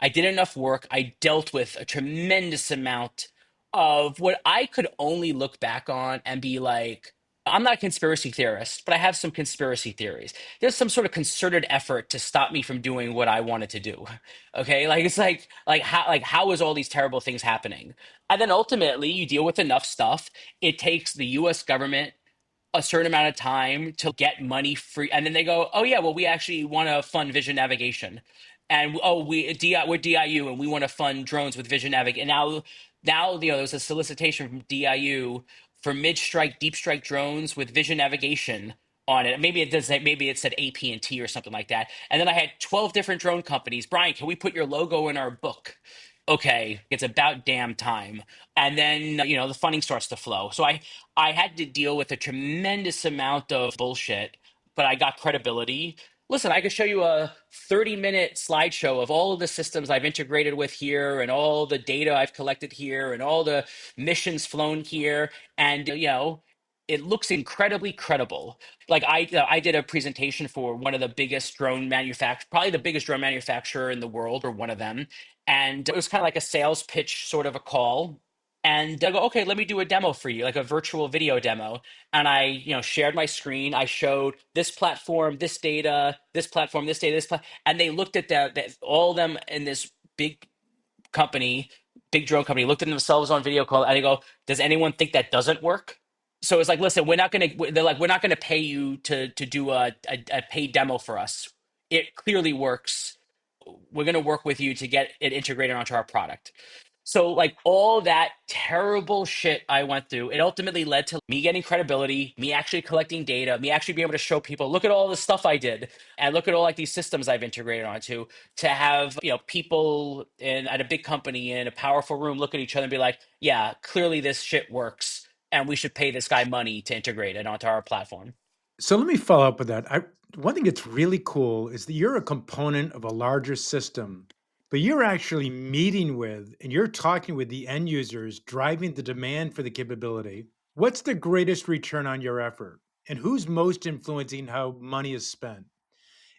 I did enough work. I dealt with a tremendous amount of what I could only look back on and be like, I'm not a conspiracy theorist, but I have some conspiracy theories. There's some sort of concerted effort to stop me from doing what I wanted to do. Okay, like it's like how is all these terrible things happening? And then ultimately, you deal with enough stuff. It takes the U.S. government a certain amount of time to get money free, and then they go, oh yeah, well, we actually want to fund vision navigation, and oh, we're DIU and we want to fund drones with vision navigation. And now there's a solicitation from DIU for mid-strike deep strike drones with vision navigation on it. Maybe it does, maybe it said APT or something like that. And then I had 12 different drone companies. Brian, can we put your logo in our book? Okay, it's about damn time. And then the funding starts to flow. So I had to deal with a tremendous amount of bullshit, but I got credibility. Listen, I could show you a 30-minute slideshow of all of the systems I've integrated with here and all the data I've collected here and all the missions flown here. And, it looks incredibly credible. Like I did a presentation for one of the biggest drone manufacturers, probably the biggest drone manufacturer in the world, or one of them. And it was kind of like a sales pitch sort of a call. And I go, okay, let me do a demo for you, like a virtual video demo. And I, shared my screen. I showed this platform, this data, this platform, this data, and they looked at that all of them in this big company, big drone company, looked at themselves on video call, and they go, "Does anyone think that doesn't work?" So it's like, listen, we're not gonna. They're like, we're not gonna pay you to do a paid demo for us. It clearly works. We're gonna work with you to get it integrated onto our product. So, like, all that terrible shit I went through, it ultimately led to me getting credibility, me actually collecting data, me actually being able to show people, look at all the stuff I did, and look at all like these systems I've integrated onto. To have people in at a big company in a powerful room look at each other and be like, yeah, clearly this shit works, and we should pay this guy money to integrate it onto our platform. So let me follow up with that. One thing that's really cool is that you're a component of a larger system, but you're actually meeting with and you're talking with the end users, driving the demand for the capability. What's the greatest return on your effort? And who's most influencing how money is spent?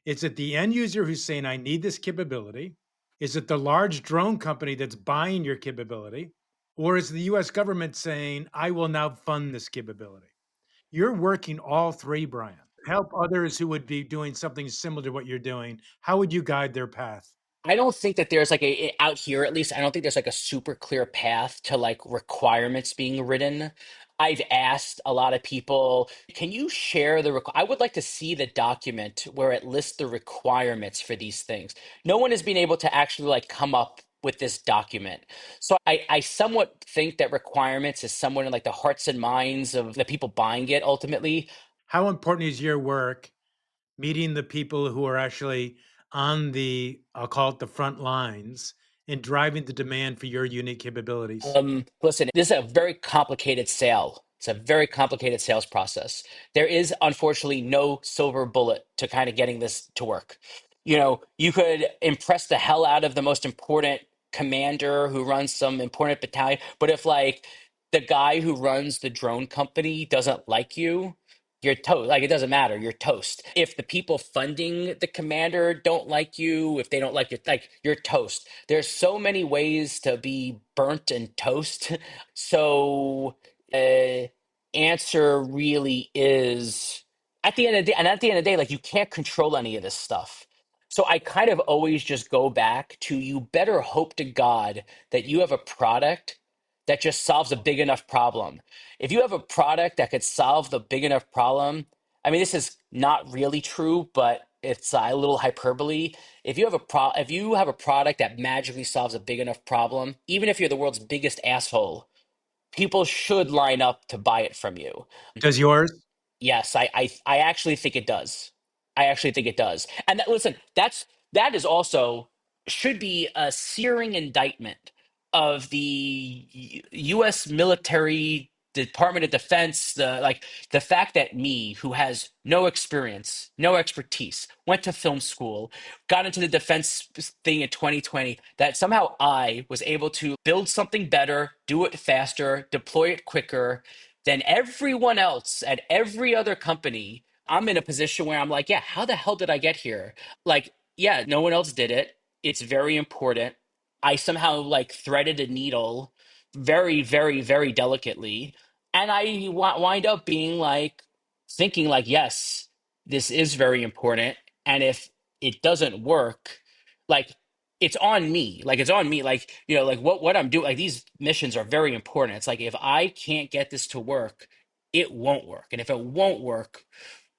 Is it the end user who's saying, I need this capability? Is it the large drone company that's buying your capability? Or is the US government saying, I will now fund this capability? You're working all three, Brian. Help others who would be doing something similar to what you're doing. How would you guide their path? I don't think that there's like out here, at least I don't think there's like a super clear path to like requirements being written. I've asked a lot of people, can you share I would like to see the document where it lists the requirements for these things. No one has been able to actually like come up with this document. So I somewhat think that requirements is somewhat in like the hearts and minds of the people buying it ultimately. How important is your work meeting the people who are actually on the, I'll call it the front lines, and driving the demand for your unique capabilities? Listen, this is a very complicated sale. It's a very complicated sales process. There is unfortunately no silver bullet to kind of getting this to work. You could impress the hell out of the most important commander who runs some important battalion, but if like the guy who runs the drone company doesn't like you, you're toast. Like, it doesn't matter. You're toast. If the people funding the commander don't like you, if they don't like you, like, you're toast. There's so many ways to be burnt and toast. So, answer really is at the end of the day, and at the end of the day, like, you can't control any of this stuff. So I kind of always just go back to, you better hope to God that you have a product that just solves a big enough problem. If you have a product that could solve the big enough problem, I mean, this is not really true, but it's a little hyperbole. If you have a product that magically solves a big enough problem, even if you're the world's biggest asshole, people should line up to buy it from you. Does yours? Yes, I actually think it does. I actually think it does. And listen, that is also should be a searing indictment of the U.S. military Department of Defense. The fact that me, who has no experience, no expertise, went to film school, got into the defense thing in 2020, that somehow I was able to build something better, do it faster, deploy it quicker than everyone else at every other company. I'm in a position where I'm like, yeah, how the hell did I get here? Like, yeah, no one else did it. It's very important. I somehow like threaded a needle very, very, very delicately. And I wind up being like, thinking like, yes, this is very important. And if it doesn't work, like, it's on me. Like, it's on me. Like, like what I'm doing, like, these missions are very important. It's like, if I can't get this to work, it won't work. And if it won't work,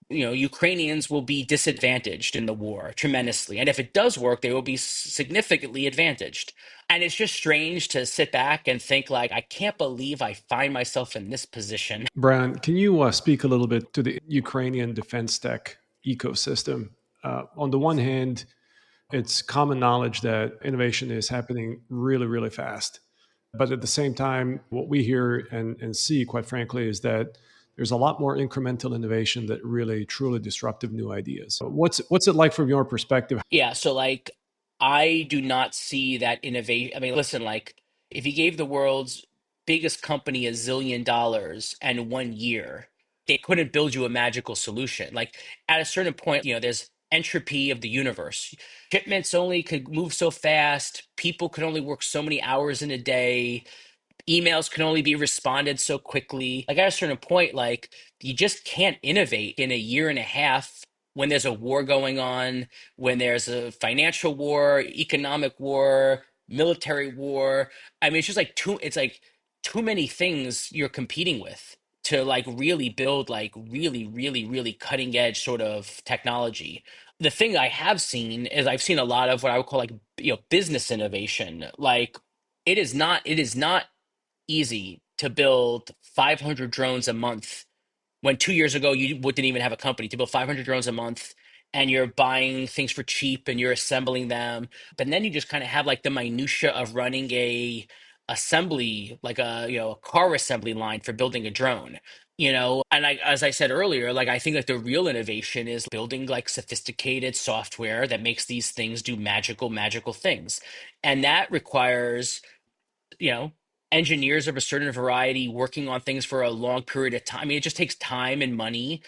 Ukrainians will be disadvantaged in the war tremendously. And if it does work, they will be significantly advantaged. And it's just strange to sit back and think, like, I can't believe I find myself in this position. Brian, can you speak a little bit to the Ukrainian defense tech ecosystem? On the one hand, it's common knowledge that innovation is happening really, really fast. But at the same time, what we hear and see, quite frankly, is that There's a lot more incremental innovation that really truly disruptive new ideas. What's it like from your perspective? Yeah, so like I do not see that innovation. I mean, listen, like if you gave the world's biggest company $1 zillion and 1 year, they couldn't build you a magical solution. Like at a certain point, there's entropy of the universe. Shipments only could move so fast, people could only work so many hours in a day, emails can only be responded so quickly. Like at a certain point, like you just can't innovate in a year and a half when there's a war going on, when there's a financial war, economic war, military war. I mean, it's like too many things you're competing with to like really build like really, really, really cutting edge sort of technology. The thing I have seen is I've seen a lot of what I would call like, business innovation. Like it is not easy to build 500 drones a month when 2 years ago you didn't even have a company to build 500 drones a month, and you're buying things for cheap and you're assembling them. But then you just kind of have like the minutia of running a assembly, like a car assembly line for building a drone. And as I said earlier, like I think like the real innovation is building like sophisticated software that makes these things do magical things. And that requires you know, engineers of a certain variety working on things for a long period of time. I mean, it just takes time and money,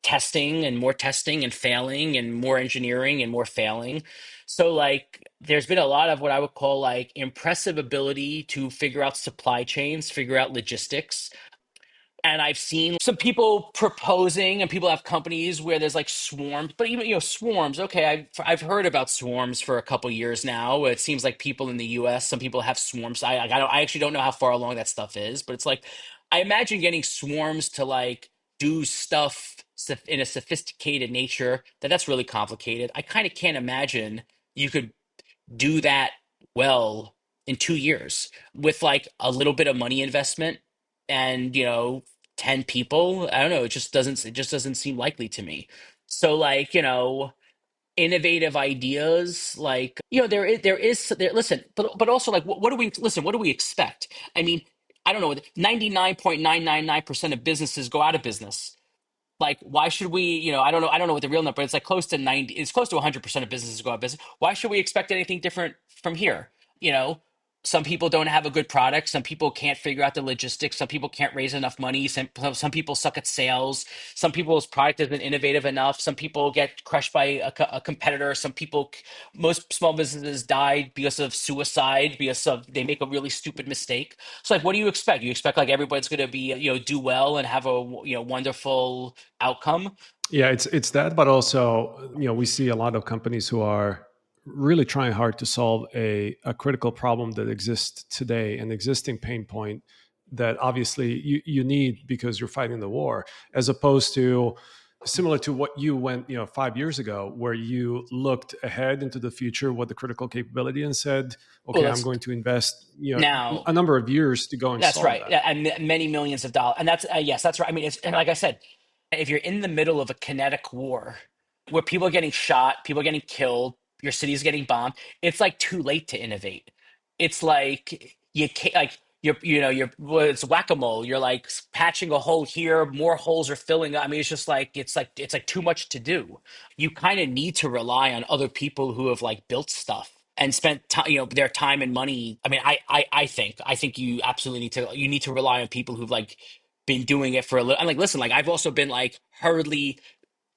testing and failing, and more engineering and more failing. So, like, there's been a lot of what I would call like impressive ability to figure out supply chains, figure out logistics, and I've seen some people proposing, and people have companies where there's like swarms, but even swarms. Okay, I've heard about swarms for a couple years now. It seems like people in the U.S. some people have swarms. I actually don't know how far along that stuff is, but it's like I imagine getting swarms to like do stuff in a sophisticated nature. That's really complicated. I kind of can't imagine you could do that well in 2 years with like a little bit of money investment and 10 people. I don't know, it just doesn't seem likely to me. So like innovative ideas, like there, listen, but also like what do we listen what do we expect? I mean, I don't know, 99.999% of businesses go out of business. Like why should we, I don't know what the real number, but it's like close to 90, it's close to 100% of businesses go out of business. Why should we expect anything different from here? you know some people don't have a good product, some people can't figure out the logistics, some people can't raise enough money, some people suck at sales, some people's product isn't innovative enough, some people get crushed by a competitor, most small businesses die because of suicide, because of they make a really stupid mistake. So like what do you expect? You expect like everybody's going to be do well and have a wonderful outcome? Yeah, it's that, but also, we see a lot of companies who are really trying hard to solve a critical problem that exists today, an existing pain point that obviously you need because you're fighting the war, as opposed to similar to what you went, 5 years ago, where you looked ahead into the future, what the critical capability, and said, Well, okay, I'm that's going to invest, now a number of years to go and that's solve right. that. Yeah, and many millions of dollars. And that's yes, that's right. I mean, it's and like I said, if you're in the middle of a kinetic war where people are getting shot, people are getting killed, your city's getting bombed, it's like too late to innovate. It's like you can't like you're well, it's whack-a-mole. You're like patching a hole here, more holes are filling up. I mean, it's like too much to do. You kind of need to rely on other people who have like built stuff and spent time, their time and money. I mean, I think you need to rely on people who've like been doing it for a little. And like, listen, like I've also been like hurriedly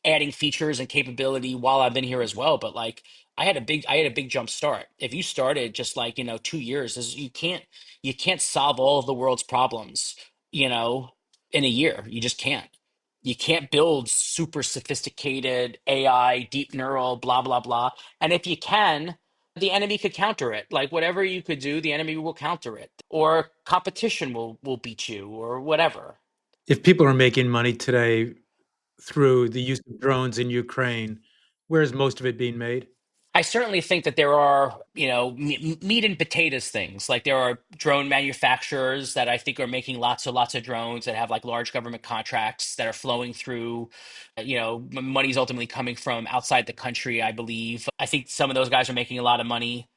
adding features and capability while I've been here as well. But like, I had a big jump start. If you started just like 2 years, you can't solve all of the world's problems, you know, in a year. You just can't. You can't build super sophisticated AI, deep neural, blah blah blah. And if you can, the enemy could counter it. Like whatever you could do, the enemy will counter it, or competition will beat you, or whatever. If people are making money today through the use of drones in Ukraine, where is most of it being made? I certainly think that there are, meat and potatoes things. Like there are drone manufacturers that I think are making lots of drones that have like large government contracts that are flowing through. Money's ultimately coming from outside the country, I believe. I think some of those guys are making a lot of money.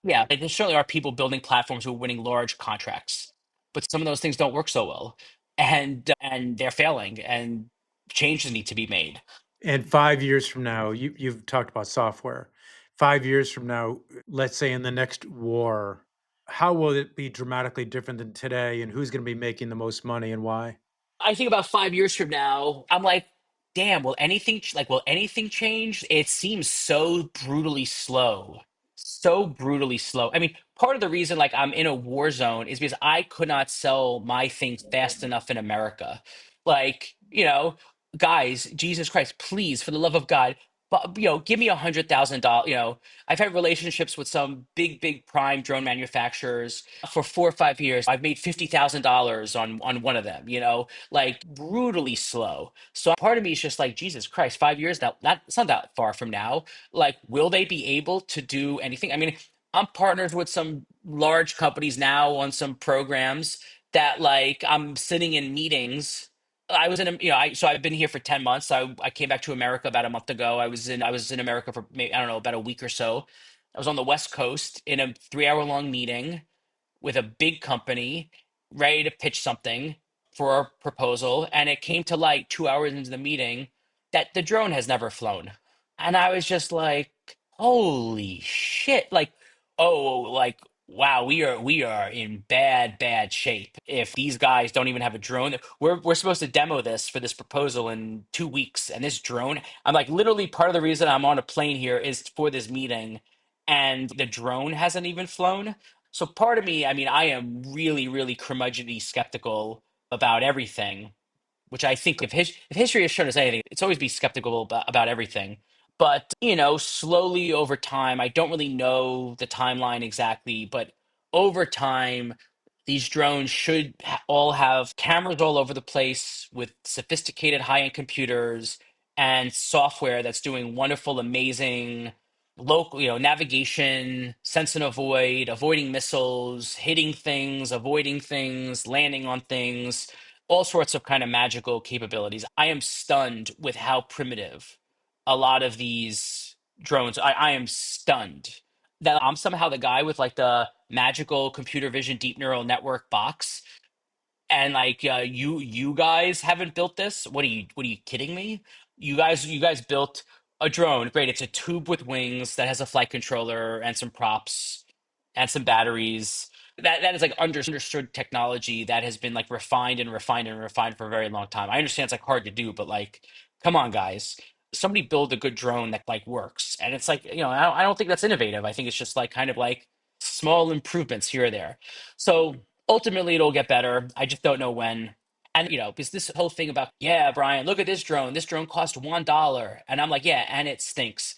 Yeah, there certainly are people building platforms who are winning large contracts, but some of those things don't work so well. and they're failing, and changes need to be made. And 5 years from now, you've talked about software. 5 years from now, let's say in the next war, how will it be dramatically different than today? And who's going to be making the most money and why? I think about 5 years from now, I'm like, damn, will anything change? It seems so brutally slow. So brutally slow. I mean, part of the reason like I'm in a war zone is because I could not sell my thing fast enough in America. Like, guys, Jesus Christ, please, for the love of God, but give me $100,000. I've had relationships with some big prime drone manufacturers for 4 or 5 years. I've made $50,000 on one of them, like brutally slow. So part of me is just like, Jesus Christ, 5 years, it's not that far from now. Like, will they be able to do anything? I mean, I'm partnered with some large companies now on some programs that like I'm sitting in meetings. I was in, so I've been here for 10 months. I came back to America about a month ago. I was in America for maybe, I don't know, about a week or so. I was on the West Coast in a 3 hour long meeting with a big company ready to pitch something for a proposal. And it came to light 2 hours into the meeting that the drone has never flown. And I was just like, holy shit. Like, oh, like, wow, we are in bad shape if these guys don't even have a drone. We're supposed to demo this for this proposal in 2 weeks. And this drone, I'm like, literally part of the reason I'm on a plane here is for this meeting. And the drone hasn't even flown. So part of me, I mean, I am really curmudgeonly skeptical about everything, which I think if history has shown us anything, it's always be skeptical about everything. But, slowly over time, I don't really know the timeline exactly, but over time, these drones should all have cameras all over the place with sophisticated high-end computers and software that's doing wonderful, amazing local, navigation, sense and avoid, avoiding missiles, hitting things, avoiding things, landing on things, all sorts of kind of magical capabilities. I am stunned with how primitive a lot of these drones. I am stunned that I'm somehow the guy with like the magical computer vision deep neural network box, and like you guys haven't built this. What are you kidding me? You guys built a drone. Great, it's a tube with wings that has a flight controller and some props and some batteries. That is like understood technology that has been like refined and refined and refined for a very long time. I understand it's like hard to do, but like, come on, guys. Somebody build a good drone that like works. And it's like, I don't think that's innovative. I think it's just like kind of like small improvements here or there. So ultimately it'll get better. I just don't know when. And because this whole thing about, yeah, Brian, look at this drone. This drone cost $1. And I'm like, yeah, and it stinks.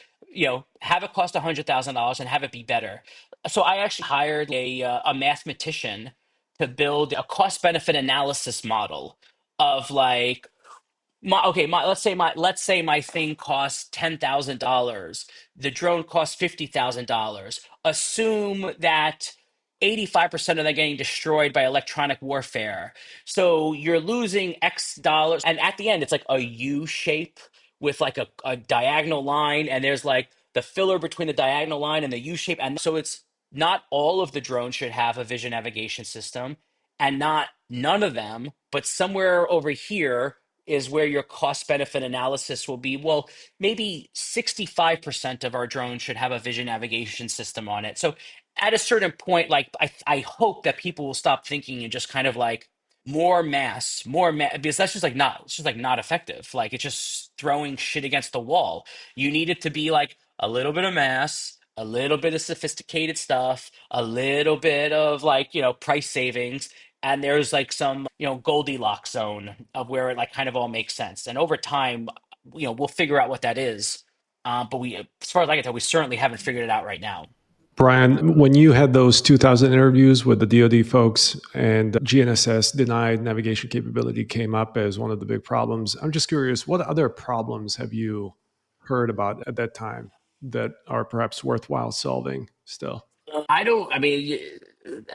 Have it cost $100,000 and have it be better. So I actually hired a mathematician to build a cost benefit analysis model of like let's say my thing costs $10,000. The drone costs $50,000. Assume that 85% of them getting destroyed by electronic warfare. So you're losing X dollars. And at the end, it's like a U shape with like a diagonal line. And there's like the filler between the diagonal line and the U shape. And so it's not all of the drones should have a vision navigation system, and not none of them, but somewhere over here is where your cost benefit analysis will be. Well, maybe 65% of our drones should have a vision navigation system on it. So at a certain point, like I hope that people will stop thinking and just kind of like because that's just like not effective. Like it's just throwing shit against the wall. You need it to be like a little bit of mass, a little bit of sophisticated stuff, a little bit of like, price savings, and there's like some Goldilocks zone of where it like kind of all makes sense. And over time, we'll figure out what that is. But as far as I can tell, we certainly haven't figured it out right now. Brian, when you had those 2000 interviews with the DoD folks and GNSS denied navigation capability came up as one of the big problems, I'm just curious, what other problems have you heard about at that time that are perhaps worthwhile solving still? I don't. I mean,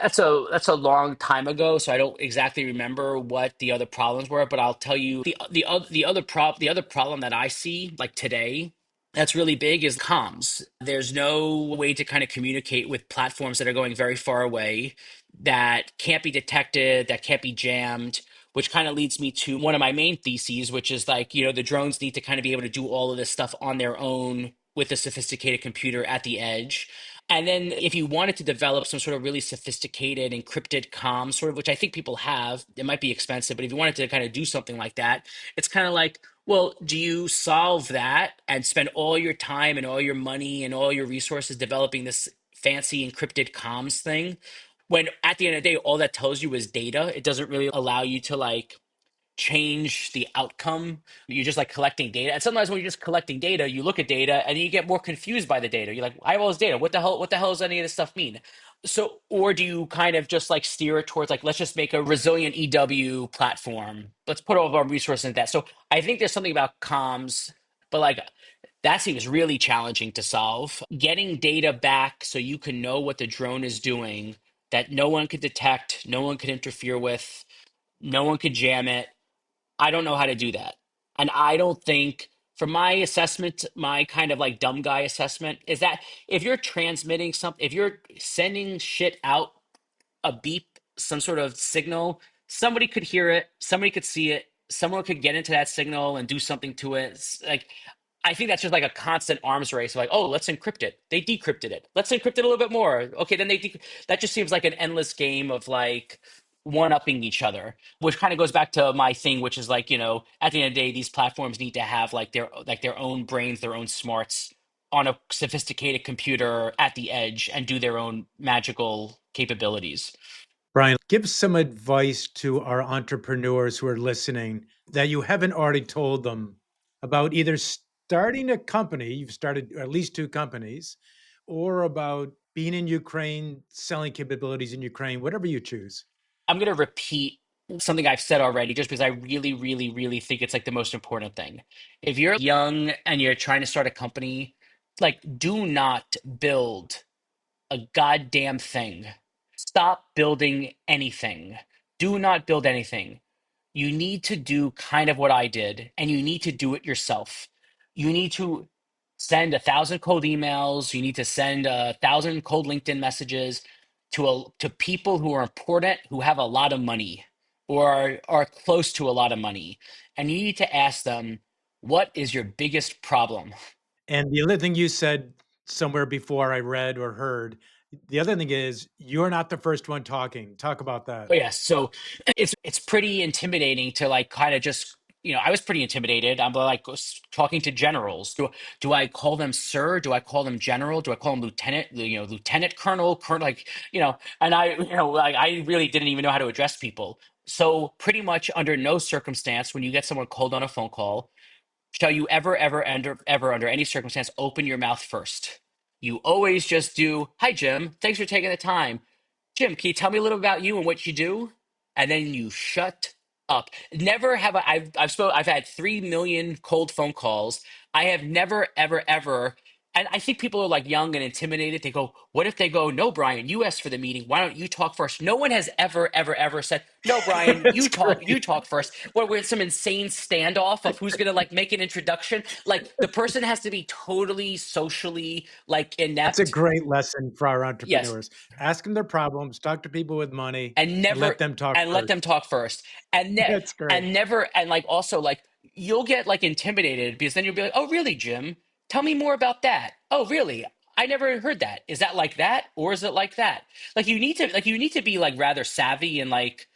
that's a long time ago, so I don't exactly remember what the other problems were. But I'll tell you the other problem that I see like today that's really big is comms. There's no way to kind of communicate with platforms that are going very far away, that can't be detected, that can't be jammed. which kind of leads me to one of my main theses, which is like, the drones need to kind of be able to do all of this stuff on their own with a sophisticated computer at the edge. And then if you wanted to develop some sort of really sophisticated encrypted comms, sort of, which I think people have, it might be expensive, but if you wanted to kind of do something like that, it's kind of like, well, do you solve that and spend all your time and all your money and all your resources developing this fancy encrypted comms thing, when at the end of the day, all that tells you is data? It doesn't really allow you to like change the outcome. You're just like collecting data. And sometimes when you're just collecting data, you look at data and you get more confused by the data. You're like, I have all this data. What the hell does any of this stuff mean? So, or do you kind of just like steer it towards like, let's just make a resilient EW platform. Let's put all of our resources into that. So I think there's something about comms, but like that seems really challenging to solve. Getting data back so you can know what the drone is doing that no one could detect, no one could interfere with, no one could jam it. I don't know how to do that. And I don't think, from my assessment, my kind of like dumb guy assessment, is that if you're transmitting something, if you're sending shit out, a beep, some sort of signal, somebody could hear it, somebody could see it, someone could get into that signal and do something to it. It's like, I think that's just like a constant arms race of like, oh, let's encrypt it. They decrypted it. Let's encrypt it a little bit more. Okay, then that just seems like an endless game of like one-upping each other, which kind of goes back to my thing, which is like, at the end of the day, these platforms need to have like their own brains, their own smarts on a sophisticated computer at the edge and do their own magical capabilities. Brian, give some advice to our entrepreneurs who are listening that you haven't already told them about either starting a company, you've started at least two companies, or about being in Ukraine, selling capabilities in Ukraine, whatever you choose. I'm going to repeat something I've said already just because I really, really, really think it's like the most important thing. If you're young and you're trying to start a company, like do not build a goddamn thing. Stop building anything. Do not build anything. You need to do kind of what I did, and you need to do it yourself. You need to send 1,000 cold emails. You need to send 1,000 cold LinkedIn messages to people who are important, who have a lot of money or are close to a lot of money, and you need to ask them, "What is your biggest problem?" And the other thing you said somewhere before I read or heard, the other thing is you're not the first one talking. Talk about that. Oh yes, so it's pretty intimidating to like kind of just I was pretty intimidated. I'm like talking to generals. Do I call them sir? Do I call them general? Do I call them lieutenant? Lieutenant colonel, like And I like I really didn't even know how to address people. So pretty much under no circumstance when you get someone cold on a phone call shall you ever under any circumstance open your mouth first. You always just do, "Hi Jim, thanks for taking the time. Jim, can you tell me a little about you and what you do?" And then you shut up. Never have I've had 3 million cold phone calls. I have never ever. And I think people are like young and intimidated. They go, "What if they go, no, Brian, you asked for the meeting. Why don't you talk first?" No one has ever said, "No, Brian, That's you great. talk first." What, we're in some insane standoff of who's gonna like make an introduction. Like the person has to be totally socially like That's a inept. great lesson for our Yes, entrepreneurs. Ask them their problems, talk to people with money, and and never let them talk and let first. them talk first, That's great. and never, and like also like you'll get like intimidated because then you'll be like, "Oh really, Jim, tell me more about that. Oh really, I never heard that. Is that like that, or is it like that?" Like you need to be like rather savvy and like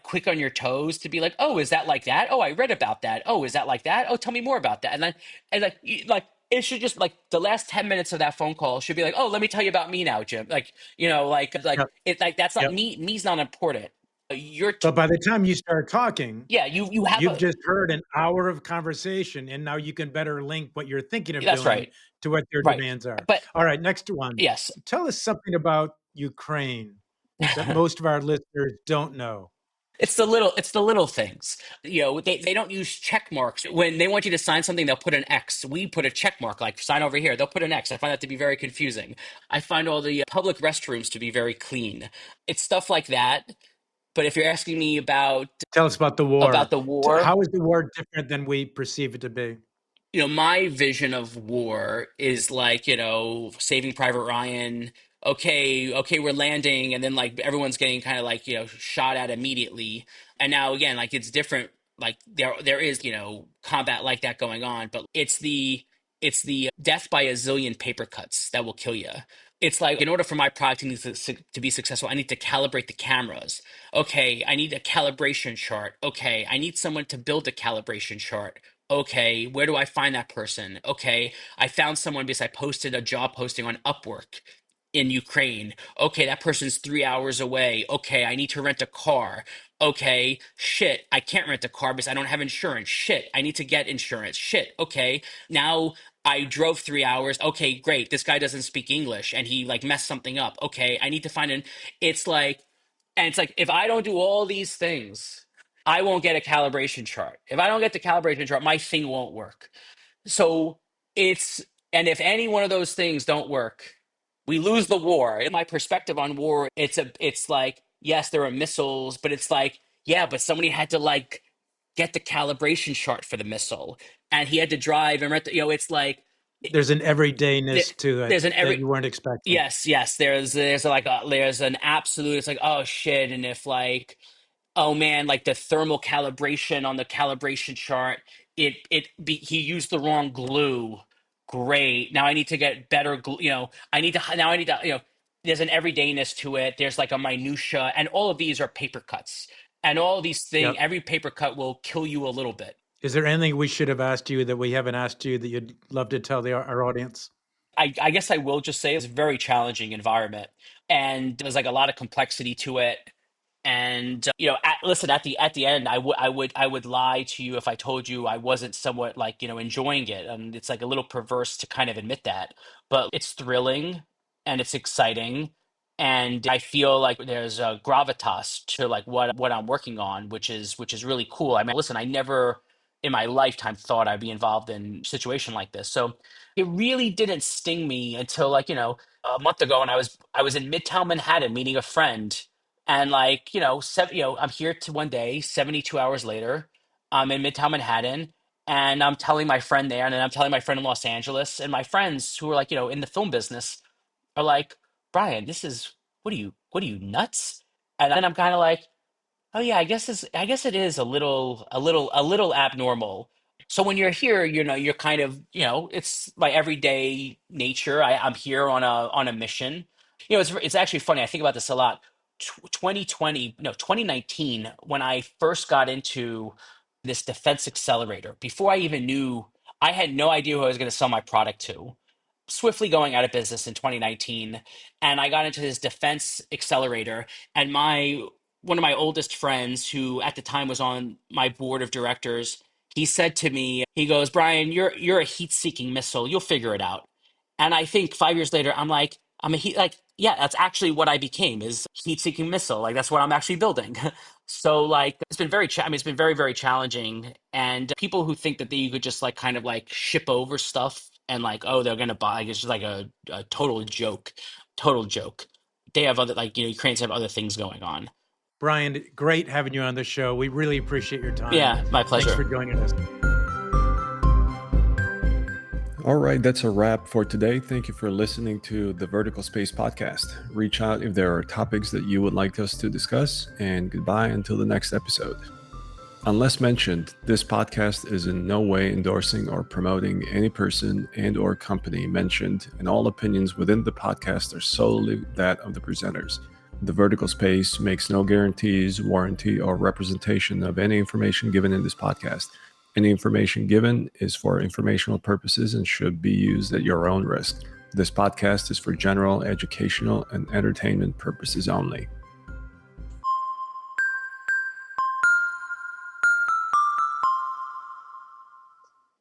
quick on your toes to be like, "Oh, is that like that? Oh, I read about that. Oh, is that like that? Oh, tell me more about that." And then and like like it should just like the last 10 minutes of that phone call should be like, "Oh, let me tell you about me now, Jim." Like, Yep. it like that's not Yep. me. Me's not important. You're But by the time you start talking, yeah, you have you've a just heard an hour of conversation, and now you can better link what you're thinking of that's doing right. to what their Right. demands are. But All right, next one. yes. Tell us something about Ukraine that most of our listeners don't know. It's the little things. They don't use check marks. When they want you to sign something, they'll put an X. We put a check mark, like sign over here. They'll put an X. I find that to be very confusing. I find all the public restrooms to be very clean. It's stuff like that. But if you're asking me about Tell us about the about war. the war, How is the war different than we perceive it to be? my vision of war is like, Saving Private Ryan, okay, we're landing, and then like everyone's getting kind of like, shot at immediately. And now again, like it's different. Like there is, combat like that going on, but it's the death by a zillion paper cuts that will kill you. It's like, in order for my product to be successful, I need to calibrate the cameras. Okay, I need a calibration chart. Okay, I need someone to build a calibration chart. Okay, where do I find that person? Okay, I found someone because I posted a job posting on Upwork in Ukraine. Okay, that person's 3 hours away. Okay, I need to rent a car. Okay, shit, I can't rent a car because I don't have insurance. Shit, I need to get insurance. Shit, okay, now I drove 3 hours. Okay, great. This guy doesn't speak English and he like messed something up. Okay, I need to find an. It's like, and it's like, if I don't do all these things, I won't get a calibration chart. If I don't get the calibration chart, my thing won't work. So it's, and if any one of those things don't work, we lose the war. In my perspective on war, it's like, yes, there are missiles, but it's like, yeah, but somebody had to like get the calibration chart for the missile, and he had to drive and rent it's like, There's an th- everydayness to it there's an that every you weren't expecting. yes, there's an absolute, it's like, oh shit. And if like, oh man, like the thermal calibration on the calibration chart, he used the wrong glue. Great. Now I need to get better glue. I need to, there's an everydayness to it. There's like a minutia, and all of these are paper cuts. And all these things, Yep. every paper cut will kill you a little bit. Is there anything we should have asked you that we haven't asked you that you'd love to tell our audience? I guess I will just say it's a very challenging environment, and there's like a lot of complexity to it. And listen, at the end, I would lie to you if I told you I wasn't somewhat like, enjoying it. And it's like a little perverse to kind of admit that, but it's thrilling and it's exciting, and I feel like there's a gravitas to like what I'm working on, which is really cool. I mean, listen, I never in my lifetime thought I'd be involved in a situation like this. So it really didn't sting me until like, a month ago, and I was in Midtown Manhattan meeting a friend, and like, I'm here to one day, 72 hours later, I'm in Midtown Manhattan, and I'm telling my friend there, and then I'm telling my friend in Los Angeles, and my friends who are like, in the film business are like, Brian, what are you nuts? And then I'm kind of like, oh yeah, I guess it is a little abnormal. So when you're here, you're kind of, it's my everyday nature. I'm here on a mission. It's actually funny. I think about this a lot. 2020, no, 2019, when I first got into this defense accelerator, before I even knew, I had no idea who I was going to sell my product to. Swiftly going out of business in 2019, and I got into this defense accelerator, and my one of my oldest friends, who at the time was on my board of directors, he said to me, he goes, Brian, you're a heat-seeking missile. You'll figure it out. And I think 5 years later, I'm like, I'm a heat, like, yeah, that's actually what I became, is heat-seeking missile. Like, that's what I'm actually building. So like, it's been I mean, it's been very, very challenging. And people who think that you could just like kind of like ship over stuff and like, oh, they're gonna buy, it's just like a total joke, total joke. They have other, like, Ukrainians have other things going on. Brian, great having you on the show. We really appreciate your time. Yeah, my Thanks pleasure. for joining us. All right, that's a wrap for today. Thank you for listening to the Vertical Space podcast. Reach out if there are topics that you would like us to discuss, and goodbye until the next episode. Unless mentioned, this podcast is in no way endorsing or promoting any person and or company mentioned, and all opinions within the podcast are solely that of the presenters. The Vertical Space makes no guarantees, warranty, or representation of any information given in this podcast. Any information given is for informational purposes and should be used at your own risk. This podcast is for general, educational, and entertainment purposes only.